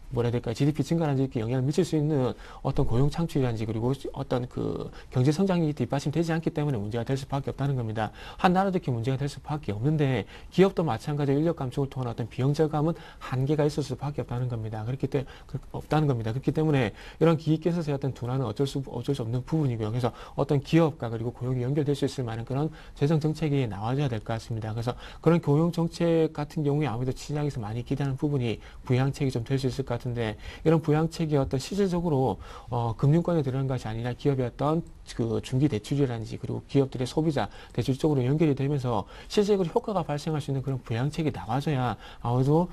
뭐라 해야 될까, GDP 증가라든지 이렇게 영향을 미칠 수 있는 어떤 고용 창출이라든지 그리고 어떤 그 경제 성장이 뒷받침되지 않기 때문에 문제가 될 수밖에 없다는 겁니다. 한 나라도 이렇게 문제가 될 수밖에 없는데 기업도 마찬가지로 인력 감축을 통한 어떤 비용 절감은 한계가 있을 수밖에 없다는 겁니다. 그렇기 때문에 이런 기획계에서의 어떤 둔화는 어쩔 수 없는 부분이고요. 그래서 어떤 기업과 그리고 고용이 연결될 수 있을 만한 그런 재정 정책이 나와줘야 될 것 같습니다. 그래서 그런 고용 정책 같은 경우에 아무래도 시장에서 많이 기대하는 부분이 부양책이 좀 될 수 있을 것 같은데 이런 부양책이 어떤 실질적으로 금융권에 들어간 것이 아니라 기업의 어떤 그 중기 대출이라든지 그리고 기업들의 소비자 대출 쪽으로 연결이 되면서 실질적으로 효과가 발생할 수 있는 그런 부양책이 나와줘야 아무래도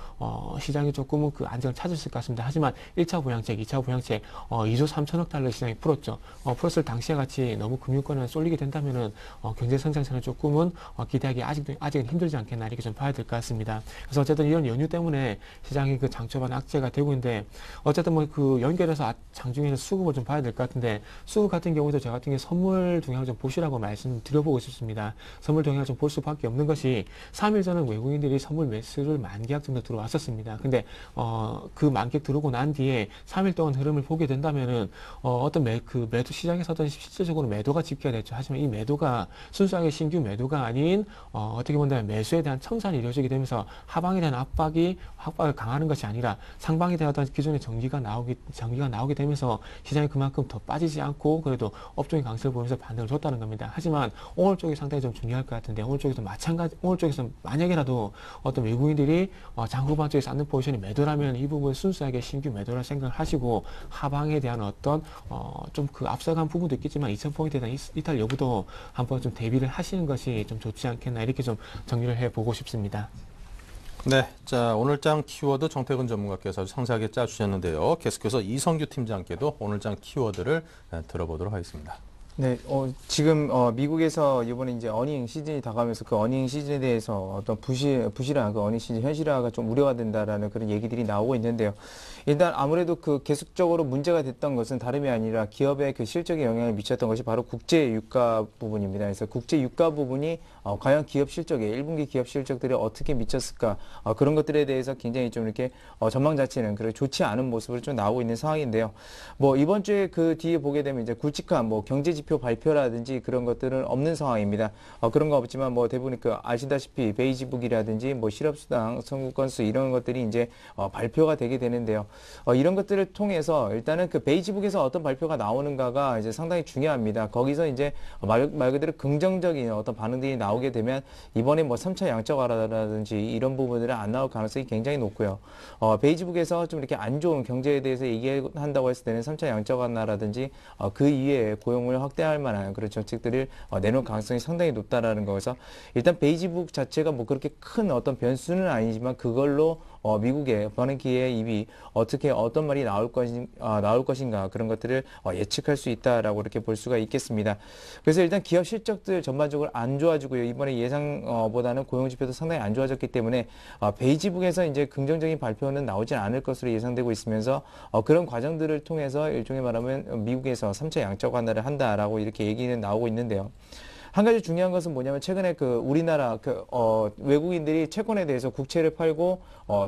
시장이 조금은 그 안정을 찾았을 것 같습니다. 하지만 1차 부양책, 2차 부양책 2조 3천억 달러 시장이 풀었죠. 풀었을 당시와 같이 너무 금융권에 쏠리게 된다면은 경제 성장세는 조금은 기대하기 아직은 힘들지 않겠나 이렇게 좀 봐야 될 것 같습니다. 그래서 어쨌든 이런 연유 때문에 시장이 그 장초반 악재가 되고 있는데 어쨌든 뭐 그 연결해서 장중에는 수급을 좀 봐야 될 것 같은데 수급 같은 경우도 제가 같은 경우 선물 동향을 좀 보시라고 말씀드려보고 싶습니다. 선물 동향을 좀 볼 수밖에 없는 것이 3일 전은 외국인들이 선물 매수를 10,000개 정도 들어왔었습니다. 근데 그 10,000개 들어오고 난 뒤에 3일 동안 흐름을 보게 된다면은 어떤 매도 시장에서 어떤 실질적으로 매도가 집계가 됐죠. 하지만 이 매도가 순수하게 신규 매도가 아닌 어떻게 본다면 매수에 대한 청산이 이루어지게 되면서 하방에 대한 압박을 강화하는 것이 아니라 상방에 대한 어떤 기존의 전기가 나오게 되면서 시장이 그만큼 더 빠지지 않고 그래도 업종의 강세를 보면서 반등을 줬다는 겁니다. 하지만 오늘 쪽이 상당히 좀 중요할 것 같은데 오늘 쪽에서 만약에라도 어떤 외국인들이 장후반 쪽에 쌓는 포지션이 매도라면 이 부분 순수하게 신규 매도라 생각을 하시고 하방에 대한 어떤 좀 그 앞서간 부분도 있겠지만 2,000포인트에 대한 이탈 여부도 한번 좀 대비를 하시는 것이 좀 좋지 않겠나 이렇게 좀 정리를 해보고 싶습니다. 네, 자 오늘장 키워드 정태근 전문가께서 아주 상세하게 짜주셨는데요. 계속해서 이성규 팀장께도 오늘장 키워드를 들어보도록 하겠습니다. 네, 지금 미국에서 이번에 이제 어닝 시즌이 다가오면서 그 어닝 시즌에 대해서 어떤 부실한 그 어닝 시즌 현실화가 좀 우려가 된다라는 그런 얘기들이 나오고 있는데요. 일단 아무래도 그 계속적으로 문제가 됐던 것은 다름이 아니라 기업의 그 실적에 영향을 미쳤던 것이 바로 국제 유가 부분입니다. 그래서 국제 유가 부분이 과연 기업 실적에 1분기 기업 실적들이 어떻게 미쳤을까 그런 것들에 대해서 굉장히 좀 이렇게 전망 자체는 그렇게 좋지 않은 모습을 좀 나오고 있는 상황인데요. 뭐 이번 주에 그 뒤에 보게 되면 이제 굵직한 뭐 경제 지표 발표라든지 그런 것들은 없는 상황입니다. 그런 거 없지만 뭐 대부분 그 아시다시피 베이지북이라든지 뭐 실업수당 선고 건수 이런 것들이 이제 발표가 되게 되는데요. 이런 것들을 통해서 일단은 그 베이지북에서 어떤 발표가 나오는가가 이제 상당히 중요합니다. 거기서 이제 말 그대로 긍정적인 어떤 반응들이 나오게 되면 이번에 뭐 3차 양적 완화라든지 이런 부분들은 안 나올 가능성이 굉장히 높고요. 베이지북에서 좀 이렇게 안 좋은 경제에 대해서 얘기한다고 했을 때는 3차 양적 완화라든지 그 이외에 고용을 확대할 만한 그런 정책들을 내놓을 가능성이 상당히 높다라는 거에서 일단 베이지북 자체가 뭐 그렇게 큰 어떤 변수는 아니지만 그걸로 미국의 버냉키의 입이 어떤 말이 나올 것인가 그런 것들을 예측할 수 있다라고 이렇게 볼 수가 있겠습니다. 그래서 일단 기업 실적들 전반적으로 안 좋아지고요. 이번에 예상보다는 고용 지표도 상당히 안 좋아졌기 때문에 베이지북에서 이제 긍정적인 발표는 나오진 않을 것으로 예상되고 있으면서 그런 과정들을 통해서 일종의 말하면 미국에서 3차 양적 완화를 한다라고 이렇게 얘기는 나오고 있는데요. 한 가지 중요한 것은 뭐냐면 최근에 그 우리나라 외국인들이 채권에 대해서 국채를 팔고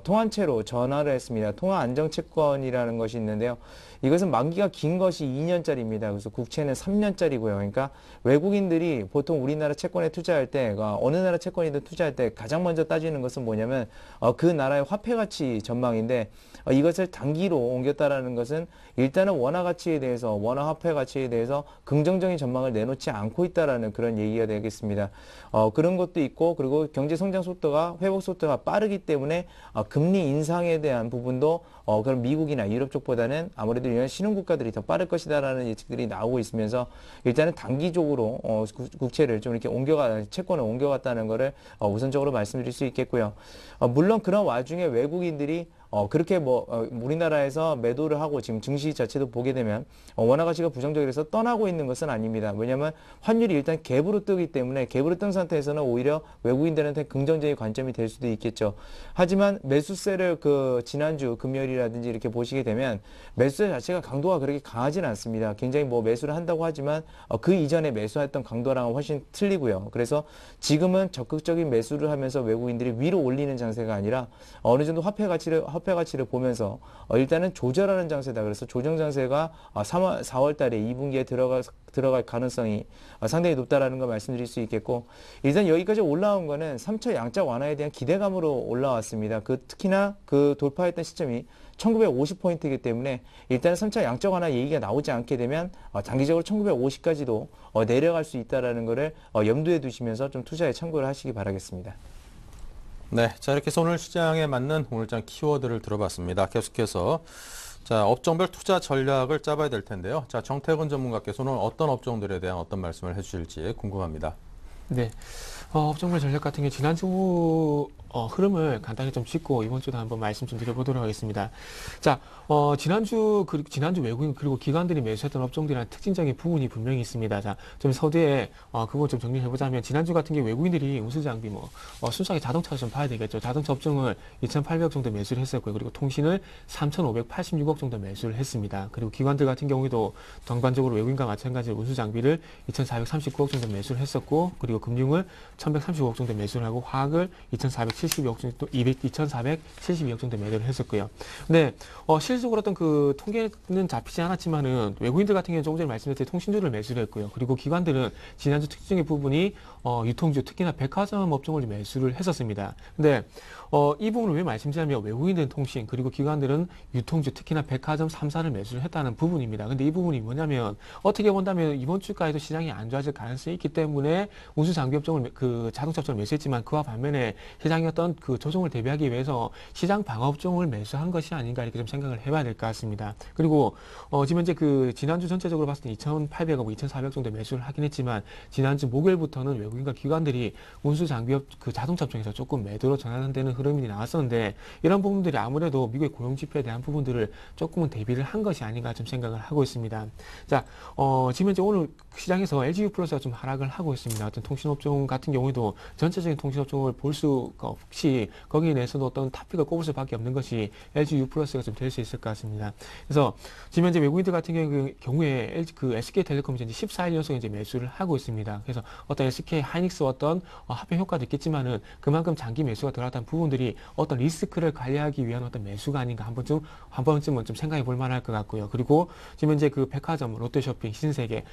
통한채로 전환을 했습니다. 통화 안정 채권이라는 것이 있는데요. 이것은 만기가 긴 것이 2년짜리입니다. 그래서 국채는 3년짜리고요. 그러니까 외국인들이 보통 우리나라 채권에 투자할 때 어느 나라 채권이든 투자할 때 가장 먼저 따지는 것은 뭐냐면 그 나라의 화폐 가치 전망인데 이것을 단기로 옮겼다라는 것은 일단은 원화 화폐 가치에 대해서 긍정적인 전망을 내놓지 않고 있다라는 그런 얘기가 되겠습니다. 그런 것도 있고 그리고 경제 성장 속도가 회복 속도가 빠르기 때문에 금리 인상에 대한 부분도 그럼 미국이나 유럽 쪽보다는 아무래도 이런 신흥국가들이 더 빠를 것이다라는 예측들이 나오고 있으면서 일단은 단기적으로 국채를 좀 이렇게 채권을 옮겨갔다는 것을 우선적으로 말씀드릴 수 있겠고요. 물론 그런 와중에 외국인들이 그렇게 우리나라에서 매도를 하고 지금 증시 자체도 보게 되면 원화 가치가 부정적이라서 떠나고 있는 것은 아닙니다. 왜냐하면 환율이 일단 갭으로 뜨기 때문에 갭으로 뜬 상태에서는 오히려 외국인들한테 긍정적인 관점이 될 수도 있겠죠. 하지만 매수세를 지난주 금요일이라든지 이렇게 보시게 되면 매수세 자체가 강도가 그렇게 강하지는 않습니다. 굉장히 매수를 한다고 하지만 그 이전에 매수했던 강도랑은 훨씬 틀리고요. 그래서 지금은 적극적인 매수를 하면서 외국인들이 위로 올리는 장세가 아니라 어느 정도 화폐 화폐 가치를 보면서 일단은 조절하는 장세다. 그래서 조정 장세가 4월 달에 2분기에 들어갈 가능성이 상당히 높다라는 걸 말씀드릴 수 있겠고, 일단 여기까지 올라온 거는 3차 양적 완화에 대한 기대감으로 올라왔습니다. 특히나 그 돌파했던 시점이 1950포인트이기 때문에 일단은 3차 양적 완화 얘기가 나오지 않게 되면 단기적으로 1950까지도 내려갈 수 있다라는 거를 염두에 두시면서 좀 투자에 참고를 하시기 바라겠습니다. 네, 자 이렇게 해서 오늘 시장에 맞는 오늘장 키워드를 들어봤습니다. 계속해서 자 업종별 투자 전략을 짜봐야 될 텐데요. 자 정태근 전문가께서는 어떤 업종들에 대한 어떤 말씀을 해주실지 궁금합니다. 네, 업종별 전략 같은 게 지난주 흐름을 간단히 좀 짚고 이번 주도 한번 말씀 좀 드려보도록 하겠습니다. 자, 지난주 외국인 그리고 기관들이 매수했던 업종들이랑 특징적인 부분이 분명히 있습니다. 자, 좀 서두에 그거 좀 정리해보자면 지난주 같은 게 외국인들이 운수장비 순수하게 자동차를 좀 봐야 되겠죠. 자동차 업종을 2,800억 정도 매수를 했었고요. 그리고 통신을 3,586억 정도 매수를 했습니다. 그리고 기관들 같은 경우에도 전반적으로 외국인과 마찬가지로 운수장비를 2,439억 정도 매수를 했었고, 그리고 금융을 1,135억 정도 매수를 하고 화학을 2,472억 정도 매도를 했었고요. 근데 실질적으로 어떤 그 통계는 잡히지 않았지만은 외국인들 같은 경우는 조금 전에 말씀드렸듯이 통신주를 매수를 했고요. 그리고 기관들은 지난주 특징의 부분이 유통주, 특히나 백화점 업종을 매수를 했었습니다. 근데 이 부분을 왜 말씀드리냐면 외국인들은 통신, 그리고 기관들은 유통주, 특히나 백화점 3사를 매수를 했다는 부분입니다. 근데 이 부분이 뭐냐면 어떻게 본다면 이번 주까지도 시장이 안 좋아질 가능성이 있기 때문에 운수 장비 업종을 자동차 업종을 매수했지만 그와 반면에 시장의 어떤 그 조정을 대비하기 위해서 시장 방어 업종을 매수한 것이 아닌가 이렇게 좀 생각을 해봐야 될 것 같습니다. 그리고 지금 현재 그 지난주 전체적으로 봤을 때 2,800억, 2,400억 정도 매수를 하긴 했지만 지난주 목요일부터는 외국인과 기관들이 운수 장비업 그 자동차 업종에서 조금 매도로 전환되는 흐름이 나왔었는데 이런 부분들이 아무래도 미국의 고용 지표에 대한 부분들을 조금은 대비를 한 것이 아닌가 좀 생각을 하고 있습니다. 자, 지금 현재 오늘 시장에서 LGU 플러스가 좀 하락을 하고 있습니다. 어떤 통신업종 같은 경우에도 전체적인 통신업종을 볼 수가 없이 거기에 내에서도 어떤 탑픽을 꼽을 수밖에 없는 것이 LGU 플러스가 좀 될 수 있을 것 같습니다. 그래서 지금 현재 외국인들 같은 경우에 SK텔레콤이 이제 14일 연속 이제 매수를 하고 있습니다. 그래서 어떤 SK 하이닉스 어떤 합병 효과도 있겠지만은 그만큼 장기 매수가 들어갔다는 부분들이 어떤 리스크를 관리하기 위한 어떤 매수가 아닌가 한 번쯤은 좀 생각해 볼 만할 것 같고요. 그리고 지금 현재 그 백화점, 롯데쇼핑, 신세계,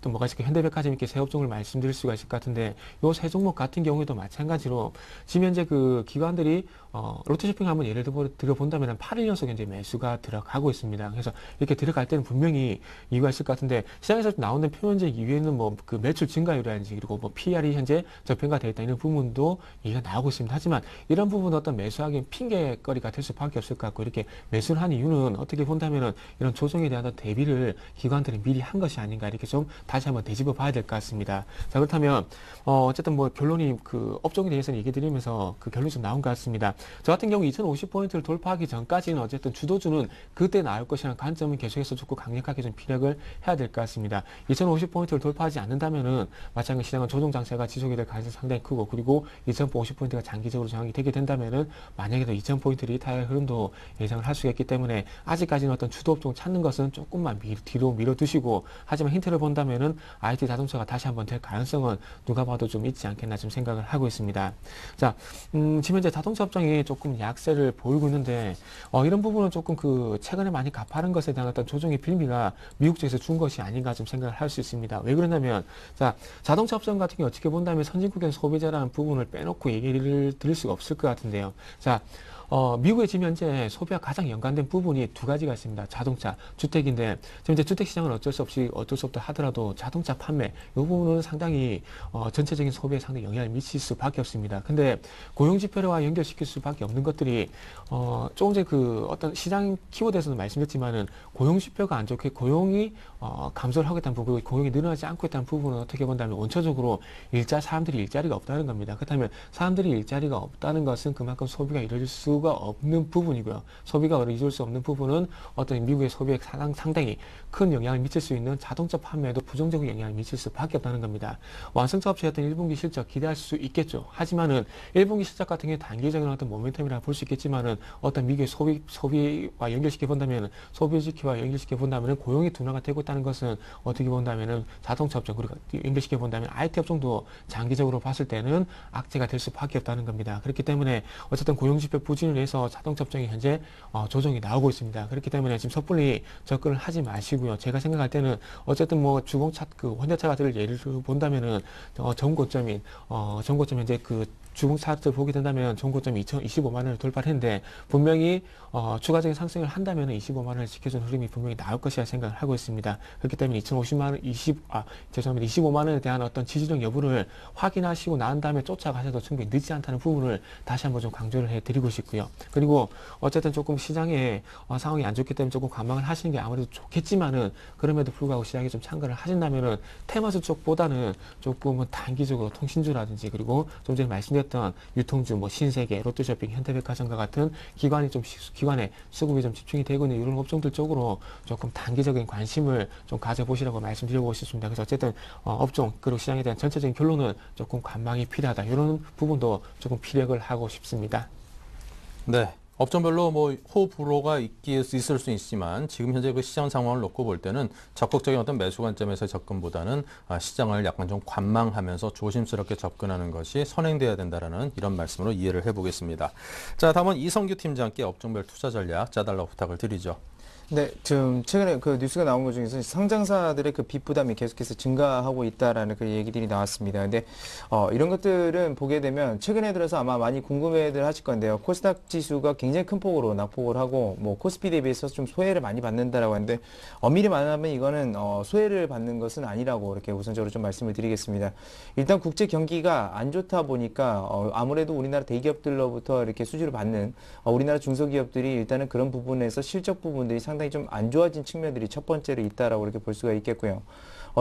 또 뭐가 있을까, 현대백화점 이렇게 세 업종을 말씀드릴 수가 있을 것 같은데 요 세 종목 같은 경우에도 마찬가지로 지금 현재 그 기관들이 롯데쇼핑 한번 예를 들어 본다면 8일 연속 이제 매수가 들어가고 있습니다. 그래서 이렇게 들어갈 때는 분명히 이유가 있을 것 같은데 시장에서 나오는 표면적 이유에는 그 매출 증가율이라든지 그리고 PR이 현재 저평가되어 있다 이런 부분도 얘기가 나오고 있습니다. 하지만 이런 부분은 어떤 매수하기엔 핑계거리가 될 수밖에 없을 것 같고 이렇게 매수를 한 이유는 어떻게 본다면은 이런 조정에 대한 대비를 기관들이 미리 한 것이 아닌가 이렇게 좀 다시 한번 되짚어 봐야 될 것 같습니다. 자, 그렇다면 어쨌든 결론이 그 업종에 대해서는 얘기 드리면서 그 결론이 좀 나온 것 같습니다. 저 같은 경우 2050포인트를 돌파하기 전까지는 어쨌든 주도주는 그때 나올 것이라는 관점은 계속해서 좋고 강력하게 좀 피력을 해야 될 것 같습니다. 2050포인트를 돌파하지 않는다면은 마찬가지 시장은 조정 장세가 지속이 될 가능성이 상당히 크고 그리고 2050포인트가 장기적으로 저항이 되게 된다면은 만약에 더 2000포인트 리타의 흐름도 예상을 할 수가 있기 때문에 아직까지는 어떤 주도 업종 찾는 것은 조금만 뒤로 밀어두시고 하지만 힌트를 본다면은 IT 자동차가 다시 한번 될 가능성은 누가 봐도 좀 있지 않겠나 좀 생각을 하고 있습니다. 자, 지금 현재 자동차 업종이 조금 약세를 보이고 있는데 이런 부분은 조금 그 최근에 많이 가파른 것에 대한 어떤 조정의 빌미가 미국 쪽에서 준 것이 아닌가 좀 생각을 할 수 있습니다. 왜 그러냐면 자, 자동차 업종 같은 경우 어떻게 본다면 선진국의 소비자라는 부분을 빼놓고 얘기를 드릴 수가 없을 것 같은데요. 자, 미국의 지금 현재 소비와 가장 연관된 부분이 두 가지가 있습니다. 자동차, 주택인데 지금 이제 주택 시장은 어쩔 수 없다 하더라도 자동차 판매 이 부분은 상당히 전체적인 소비에 상당히 영향을 미칠 수밖에 없습니다. 근데 고용 지표와 연결시킬 수밖에 없는 것들이 조금 전에 그 어떤 시장 키워드에서도 말씀드렸지만은 고용 지표가 안 좋게 고용이 감소를 하겠다는 부분, 고용이 늘어나지 않고 있다는 부분은 어떻게 본다면 원초적으로 사람들이 일자리가 없다는 겁니다. 그렇다면 사람들이 일자리가 없다는 것은 그만큼 소비가 이루어질 수가 없는 부분이고요. 소비가 이루어질 수 없는 부분은 어떤 미국의 소비에 상당히 큰 영향을 미칠 수 있는 자동차 판매에도 부정적인 영향을 미칠 수밖에 없다는 겁니다. 완성차 업체였던 1분기 실적 기대할 수 있겠죠. 하지만은 1분기 실적 같은 경우에 단기적인 어떤 모멘텀이라 볼 수 있겠지만은 어떤 미국의 소비와 연결시켜 본다면 소비지키와 연결시켜 본다면은 고용이 둔화가 되고 있다는 것은 어떻게 본다면은 자동차 업종 그리고 연결시켜 본다면 IT 업종도 장기적으로 봤을 때는 악재가 될 수밖에 없다는 겁니다. 그렇기 때문에 어쨌든 고용 지표 부진을 인해서 자동차 업종이 현재 조정이 나오고 있습니다. 그렇기 때문에 지금 섣불리 접근을 하지 마시고요. 제가 생각할 때는 어쨌든 뭐 주공차 현대차들 예를 본다면은 전고점인 전고점 현재 주공차들 보게 된다면 전고점이 25만 원을 돌파를 했는데 분명히 추가적인 상승을 한다면 25만 원을 지켜주는 흐름이 분명히 나올 것이라 생각을 하고 있습니다. 그렇기 때문에 25만 원에 대한 어떤 지지력 여부를 확인하시고 난 다음에 쫓아가셔도 충분히 늦지 않다는 부분을 다시 한번 좀 강조를 해드리고 싶고요. 그리고 어쨌든 조금 시장에 상황이 안 좋기 때문에 조금 관망을 하시는 게 아무래도 좋겠지만은 그럼에도 불구하고 시장에 좀 참가를 하신다면은 테마주 쪽보다는 조금은 단기적으로 통신주라든지 그리고 좀 전에 말씀드렸던 유통주, 뭐 신세계, 롯데쇼핑, 현대백화점과 같은 기관의 수급이 좀 집중이 되고 있는 이런 업종들 쪽으로 조금 단기적인 관심을 좀 가져보시라고 말씀드리고 싶습니다. 그래서 어쨌든 업종 그리고 시장에 대한 전체적인 결론은 조금 관망이 필요하다. 이런 부분도 조금 피력을 하고 싶습니다. 네. 업종별로 뭐 호불호가 있을 수 있지만 지금 현재 그 시장 상황을 놓고 볼 때는 적극적인 어떤 매수 관점에서 접근보다는 시장을 약간 좀 관망하면서 조심스럽게 접근하는 것이 선행돼야 된다라는 이런 말씀으로 이해를 해보겠습니다. 자, 다음은 이성규 팀장께 업종별 투자 전략 짜달라고 부탁을 드리죠. 네, 지금 최근에 그 뉴스가 나온 것 중에서 상장사들의 그 빚 부담이 계속해서 증가하고 있다라는 그 얘기들이 나왔습니다. 근데 이런 것들은 보게 되면 최근에 들어서 아마 많이 궁금해들 하실 건데요. 코스닥 지수가 굉장히 큰 폭으로 낙폭을 하고 뭐 코스피 대비해서 좀 소외를 많이 받는다라고 하는데 엄밀히 말하면 이거는 소외를 받는 것은 아니라고 이렇게 우선적으로 좀 말씀을 드리겠습니다. 일단 국제 경기가 안 좋다 보니까 아무래도 우리나라 대기업들로부터 이렇게 수주를 받는 우리나라 중소기업들이 일단은 그런 부분에서 실적 부분들이 상당히 좀 안 좋아진 측면들이 첫 번째로 있다라고 이렇게 볼 수가 있겠고요.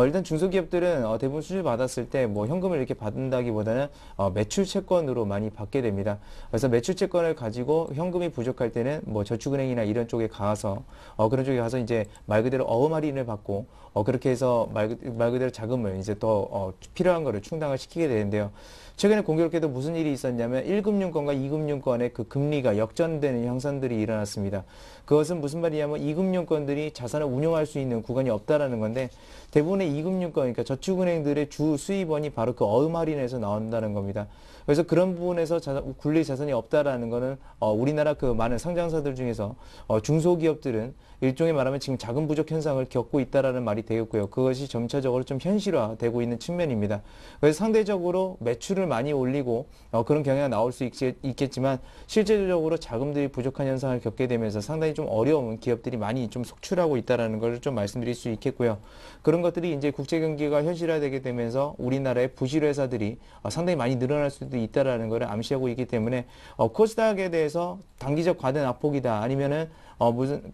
일단 중소기업들은 대부분 수주 받았을 때 뭐 현금을 이렇게 받는다기보다는 매출 채권으로 많이 받게 됩니다. 그래서 매출 채권을 가지고 현금이 부족할 때는 뭐 저축은행이나 이런 쪽에 가서 그런 쪽에 가서 이제 말 그대로 어음 할인을 받고 그렇게 해서 말 그대로 자금을 이제 더 필요한 거를 충당을 시키게 되는데요. 최근에 공교롭게도 무슨 일이 있었냐면 1금융권과 2금융권의 그 금리가 역전되는 형상들이 일어났습니다. 그것은 무슨 말이냐면 2금융권들이 자산을 운용할 수 있는 구간이 없다라는 건데 대부분의 2금융권, 그러니까 저축은행들의 주 수입원이 바로 그 어음 할인에서 나온다는 겁니다. 그래서 그런 부분에서 굴릴 자산이 없다라는 거는 우리나라 그 많은 상장사들 중에서 중소기업들은 일종의 말하면 지금 자금 부족 현상을 겪고 있다라는 말이 되겠고요. 그것이 점차적으로 좀 현실화되고 있는 측면입니다. 그래서 상대적으로 매출을 많이 올리고 그런 경향이 나올 수 있겠지만 실제적으로 자금들이 부족한 현상을 겪게 되면서 상당히 좀 어려운 기업들이 많이 좀 속출하고 있다라는 걸 좀 말씀드릴 수 있겠고요. 그런 것들이 이제 국제 경기가 현실화되게 되면서 우리나라의 부실 회사들이 상당히 많이 늘어날 수도 있다라는 것을 암시하고 있기 때문에 코스닥에 대해서 단기적 과대 낙폭이다 아니면은 무슨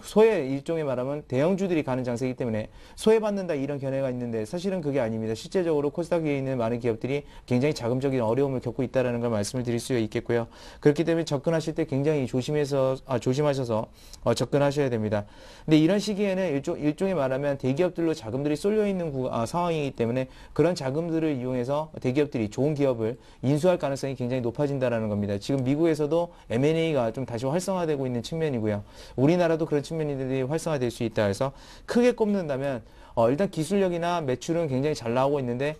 소외 일종의 말하면 대형주들이 가는 장세이기 때문에 소외받는다 이런 견해가 있는데 사실은 그게 아닙니다. 실제적으로 코스닥에 있는 많은 기업들이 굉장히 자금적인 어려움을 겪고 있다는 걸 말씀을 드릴 수 있겠고요. 그렇기 때문에 접근하실 때 굉장히 조심하셔서 접근하셔야 됩니다. 근데 이런 시기에는 일종의 말하면 대기업들로 자금들이 쏠려 있는 상황이기 때문에 그런 자금들을 이용해서 대기업들이 좋은 기업을 인수할 가능성이 굉장히 높아진다는 겁니다. 지금 미국에서도 M&A가 좀 다시 활성화되고 있는 측면이고요. 우리나라도 그런 측면들이 활성화될 수 있다 해서 크게 꼽는다면 일단 기술력이나 매출은 굉장히 잘 나오고 있는데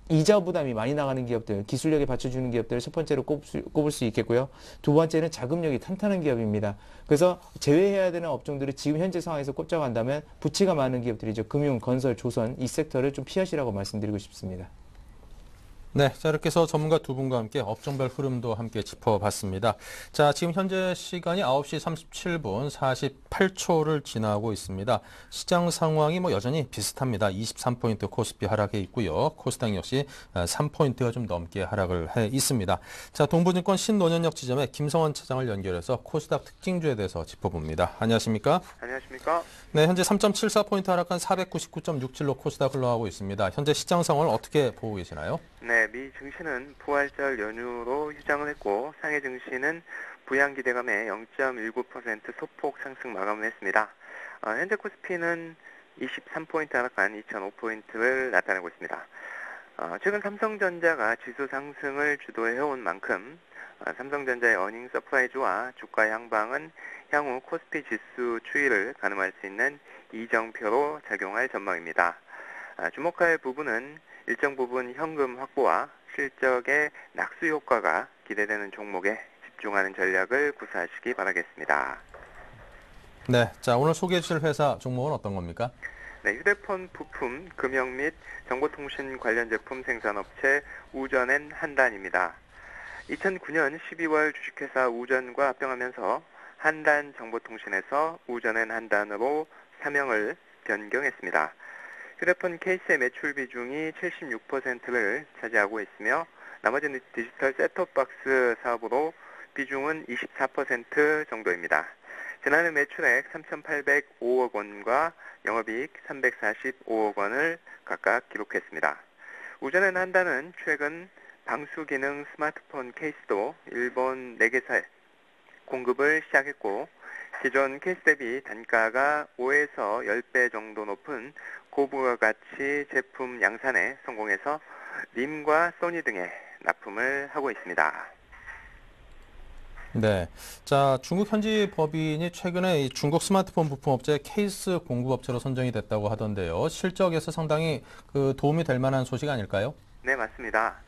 이자 부담이 많이 나가는 기업들, 기술력에 받쳐주는 기업들을 첫 번째로 꼽을 수 있겠고요. 두 번째는 자금력이 탄탄한 기업입니다. 그래서 제외해야 되는 업종들을 지금 현재 상황에서 꼽자간다면 부채가 많은 기업들이죠. 금융, 건설, 조선 이 섹터를 좀 피하시라고 말씀드리고 싶습니다. 네, 자 이렇게 해서 전문가 두 분과 함께 업종별 흐름도 함께 짚어봤습니다. 자, 지금 현재 시간이 9시 37분 48초를 지나고 있습니다. 시장 상황이 뭐 여전히 비슷합니다. 23포인트 코스피 하락해 있고요. 코스닥 역시 3포인트가 좀 넘게 하락을 해 있습니다. 자, 동부증권 신논현역 지점에 김성원 차장을 연결해서 코스닥 특징주에 대해서 짚어봅니다. 안녕하십니까? 안녕하십니까? 네, 현재 3.74포인트 하락한 499.67로 코스닥 흘러가고 있습니다. 현재 시장 상황을 어떻게 보고 계시나요? 네, 미 증시는 부활절 연휴로 휴장을 했고 상해 증시는 부양 기대감에 0.19% 소폭 상승 마감을 했습니다. 현재 코스피는 23포인트 하락한 2,005포인트를 나타내고 있습니다. 최근 삼성전자가 지수 상승을 주도해온 만큼 삼성전자의 어닝 서프라이즈와 주가 향방은 향후 코스피 지수 추이를 가늠할 수 있는 이정표로 작용할 전망입니다. 주목할 부분은 일정 부분 현금 확보와 실적의 낙수 효과가 기대되는 종목에 집중하는 전략을 구사하시기 바라겠습니다. 네, 자 오늘 소개해 주실 회사 종목은 어떤 겁니까? 네, 휴대폰 부품, 금형 및 정보통신 관련 제품 생산업체 우전앤 한단입니다. 2009년 12월 주식회사 우전과 합병하면서 한단정보통신에서 우전앤 한단으로 사명을 변경했습니다. 휴대폰 케이스의 매출 비중이 76%를 차지하고 있으며 나머지 디지털 셋톱박스 사업으로 비중은 24% 정도입니다. 지난해 매출액 3,805억 원과 영업이익 345억 원을 각각 기록했습니다. 우전앤 한단은 최근 방수 기능 스마트폰 케이스도 일본 4개사에 공급을 시작했고 기존 케이스 대비 단가가 5에서 10배 정도 높은 고부가가치 제품 양산에 성공해서 림과 소니 등에 납품을 하고 있습니다. 네, 자 중국 현지 법인이 최근에 이 중국 스마트폰 부품업체 케이스 공급업체로 선정이 됐다고 하던데요. 실적에서 상당히 도움이 될 만한 소식 아닐까요? 네, 맞습니다.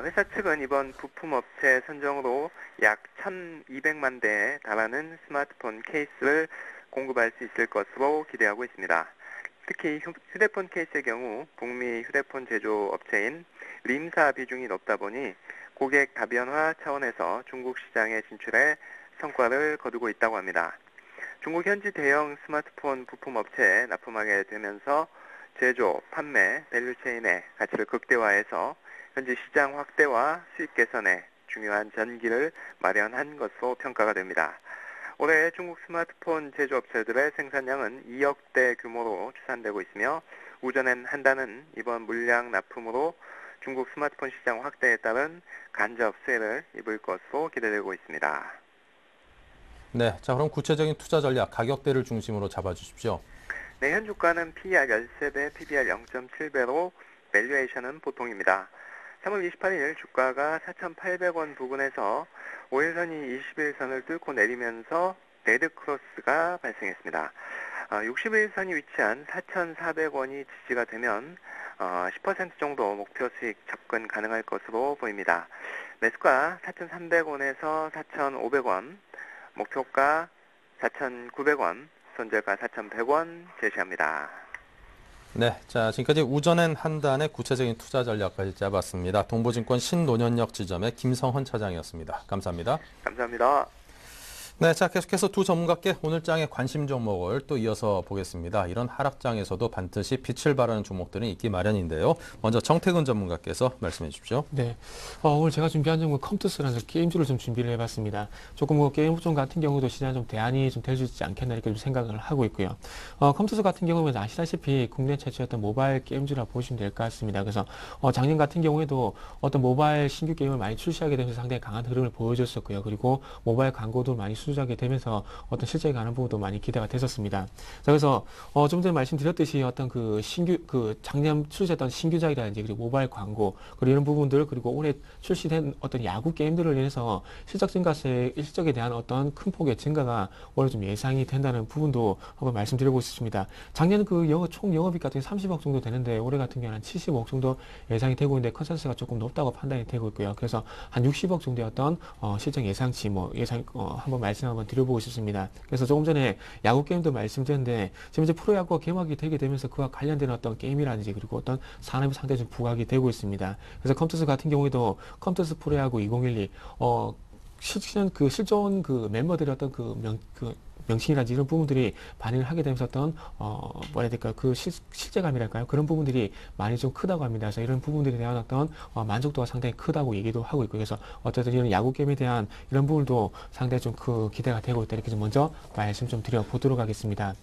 회사 측은 이번 부품업체 선정으로 약 1,200만 대에 달하는 스마트폰 케이스를 공급할 수 있을 것으로 기대하고 있습니다. 특히 휴대폰 케이스의 경우 북미 휴대폰 제조업체인 림사 비중이 높다 보니 고객 다변화 차원에서 중국 시장에 진출해 성과를 거두고 있다고 합니다. 중국 현지 대형 스마트폰 부품업체에 납품하게 되면서 제조, 판매, 밸류체인의 가치를 극대화해서 현지 시장 확대와 수익 개선에 중요한 전기를 마련한 것으로 평가가 됩니다. 올해 중국 스마트폰 제조업체들의 생산량은 2억 대 규모로 추산되고 있으며 우전앤 한단은 이번 물량 납품으로 중국 스마트폰 시장 확대에 따른 간접 수혜를 입을 것으로 기대되고 있습니다. 네, 자 그럼 구체적인 투자 전략, 가격대를 중심으로 잡아주십시오. 네, 현 주가는 PER 13배, PBR 0.7배로 밸류에이션은 보통입니다. 3월 28일 주가가 4,800원 부근에서 5일선이 21선을 뚫고 내리면서 레드크로스가 발생했습니다. 60일선이 위치한 4,400원이 지지가 되면 10% 정도 목표 수익 접근 가능할 것으로 보입니다. 매수가 4,300원에서 4,500원, 목표가 4,900원, 손절가 4,100원 제시합니다. 네, 자 지금까지 우전앤 한단의 구체적인 투자 전략까지 잡았습니다. 동보증권 신논현역 지점의 김성헌 차장이었습니다. 감사합니다. 감사합니다. 네, 자 계속해서 두 전문가께 오늘 장의 관심 종목을 또 이어서 보겠습니다. 이런 하락장에서도 반드시 빛을 발하는 종목들은 있기 마련인데요. 먼저 정태근 전문가께서 말씀해 주십시오. 네, 오늘 제가 준비한 종목은 컴투스라는 게임주를 좀 준비를 해봤습니다. 조금 게임 업종 같은 경우도 시장에 좀 대안이 좀 될 수 있지 않겠나 이렇게 좀 생각을 하고 있고요. 컴투스 같은 경우는 아시다시피 국내 최초였던 모바일 게임주라 보시면 될 것 같습니다. 그래서 작년 같은 경우에도 어떤 모바일 신규 게임을 많이 출시하게 되면서 상당히 강한 흐름을 보여줬었고요. 그리고 모바일 광고도 많이 수주하게 되면서 어떤 실적이 가는 부분도 많이 기대가 됐었습니다. 자, 그래서 좀 전에 말씀드렸듯이 어떤 작년 출시했던 신규작이라든지 그리고 모바일 광고 그리고 이런 부분들 그리고 올해 출시된 어떤 야구 게임들을 인해서 실적 증가세 실적에 대한 어떤 큰 폭의 증가가 올해 좀 예상이 된다는 부분도 한번 말씀드려보고 싶습니다. 작년 총 영업이익 같은 게 30억 정도 되는데 올해 같은 경우는 한 70억 정도 예상이 되고 있는데 컨센서스가 조금 높다고 판단이 되고 있고요. 그래서 한 60억 정도의 어떤 실적 예상치 한번 말씀 한번 드려보고 싶습니다. 그래서 조금 전에 야구 게임도 말씀드렸는데 지금 이제 프로야구가 개막이 되게 되면서 그와 관련된 어떤 게임이라든지 그리고 어떤 산업이 상당히 좀 부각이 되고 있습니다. 그래서 컴투스 같은 경우에도 컴투스 프로야구 2012 실존 멤버들의 어떤 명칭이라든지 이런 부분들이 반영을 하게 되면서 어떤 실제감이랄까요? 그런 부분들이 많이 좀 크다고 합니다. 그래서 이런 부분들에 대한 어떤 만족도가 상당히 크다고 얘기도 하고 있고 그래서 어쨌든 이런 야구 게임에 대한 이런 부분도 상당히 좀 기대가 되고 있다. 이렇게 좀 먼저 말씀 좀 드려보도록 하겠습니다.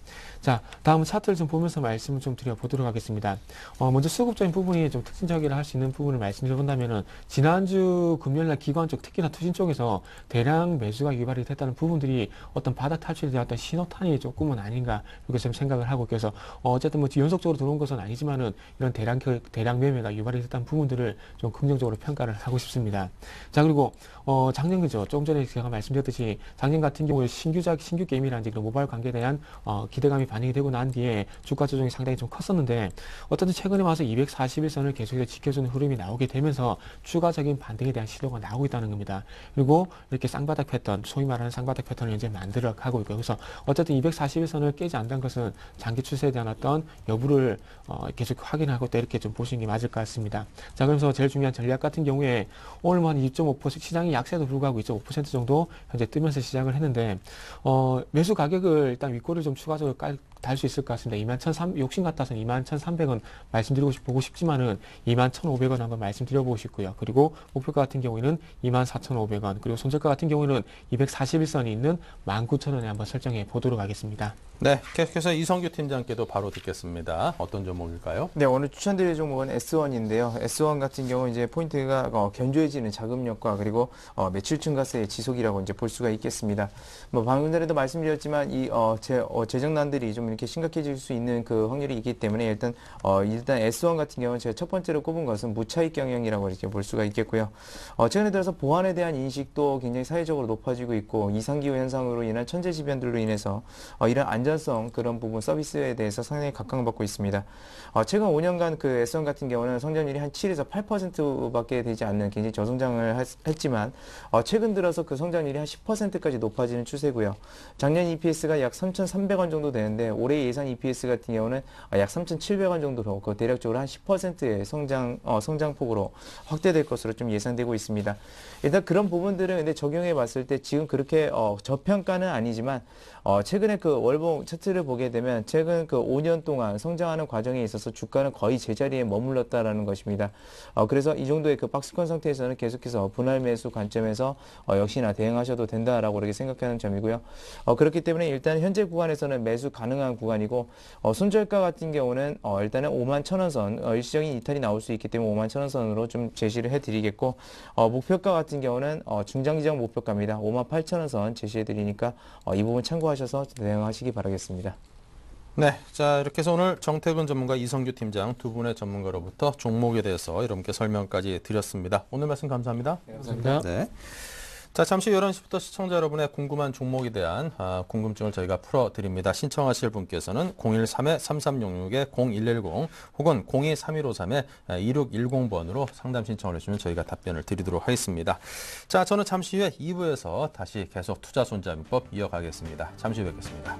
자, 다음 차트를 좀 보면서 말씀을 좀 드려보도록 하겠습니다. 먼저 수급적인 부분이 좀 특징적이라 할 수 있는 부분을 말씀드려본다면은 지난주 금요일날 기관 쪽 특히나 투신 쪽에서 대량 매수가 유발이 됐다는 부분들이 어떤 바닥 탈출 투자자들에 대한 어떤 신호탄이 조금은 아닌가 이렇게 좀 생각을 하고 그래서 어쨌든 뭐 연속적으로 들어온 것은 아니지만은 이런 대량 매매가 유발이 됐다는 부분들을 좀 긍정적으로 평가를 하고 싶습니다. 자 그리고 작년 그죠 조금 전에 제가 말씀드렸듯이 작년 같은 경우에 신규 게임이라든지 그런 모바일 관계에 대한 기대감이 반영이 되고 난 뒤에 주가 조정이 상당히 좀 컸었는데 어쨌든 최근에 와서 241선을 계속해서 지켜주는 흐름이 나오게 되면서 추가적인 반등에 대한 시도가 나오고 있다는 겁니다. 그리고 이렇게 쌍바닥 패턴, 소위 말하는 쌍바닥 패턴을 이제 만들어 가고 있고요. 그래서 어쨌든 241선을 깨지 않는 것은 장기 추세에 대한 어떤 여부를 계속 확인하고 또 이렇게 좀 보시는 게 맞을 것 같습니다. 자, 그래서 제일 중요한 전략 같은 경우에 오늘 뭐 한 2.5% 시장이 약세도 불구하고 2.5% 정도 현재 뜨면서 시작을 했는데 매수 가격을 일단 윗골을 좀 추가적으로 달 수 있을 것 같습니다. 21,300 욕심 같아서는 21,300원 보고 싶지만은 21,500원 한번 말씀드려보고 싶고요. 그리고 목표가 같은 경우에는 24,500원 그리고 손절가 같은 경우에는 241선이 있는 19,000원에 한번 설정해 보도록 하겠습니다. 네, 계속해서 이성규 팀장께도 바로 듣겠습니다. 어떤 종목일까요? 네, 오늘 추천드릴 종목은 S1인데요. S1 같은 경우 이제 포인트가 견조해지는 자금력과 그리고 매출 증가세의 지속이라고 이제 볼 수가 있겠습니다. 뭐 방금 전에도 말씀드렸지만 이 재정난들이 좀 이렇게 심각해질 수 있는 그 확률이 있기 때문에 일단 S1 같은 경우는 제가 첫 번째로 꼽은 것은 무차익 경영이라고 이렇게 볼 수가 있겠고요. 최근에 들어서 보안에 대한 인식도 굉장히 사회적으로 높아지고 있고 이상기후 현상으로 인한 천재지변들로 인해서 이런 안전성 그런 부분 서비스에 대해서 상당히 각광받고 있습니다. 최근 5년간 그 S1 같은 경우는 성장률이 한 7에서 8%밖에 되지 않는 굉장히 저성장을 했지만 최근 들어서 그 성장률이 한 10%까지 높아지는 추세고요. 작년 EPS가 약 3,300원 정도 되는데 올해 예상 EPS 같은 경우는 약 3,700원 정도로 대략적으로 한 10%의 성장폭으로 확대될 것으로 좀 예상되고 있습니다. 일단 그런 부분들은 근데 적용해 봤을 때 지금 그렇게 저평가는 아니지만 최근에 그 월봉 차트를 보게 되면 최근 그 5년 동안 성장하는 과정에 있어서 주가는 거의 제자리에 머물렀다라는 것입니다. 그래서 이 정도의 그 박스권 상태에서는 계속해서 분할 매수 관점에서 역시나 대응하셔도 된다라고 그렇게 생각하는 점이고요. 그렇기 때문에 일단 현재 구간에서는 매수 가능한 구간이고 손절가 같은 경우는 일단은 51,000원 선 일시적인 이탈이 나올 수 있기 때문에 51,000원 선으로 좀 제시를 해드리겠고 목표가 같은 경우는 중장기적 목표가입니다. 58,000원 선 제시해드리니까 이 부분 참고하셔서 대응하시기 바라겠습니다. 네, 자 이렇게 해서 오늘 정태근 전문가 이성규 팀장 두 분의 전문가로부터 종목에 대해서 여러분께 설명까지 드렸습니다. 오늘 말씀 감사합니다. 네, 감사합니다. 네. 자, 잠시 11시부터 시청자 여러분의 궁금한 종목에 대한 궁금증을 저희가 풀어드립니다. 신청하실 분께서는 013-3366-0110 혹은 02-3153-2610번으로 상담 신청을 해주시면 저희가 답변을 드리도록 하겠습니다. 자, 저는 잠시 후에 2부에서 다시 계속 투자 손자비법 이어가겠습니다. 잠시 후에 뵙겠습니다.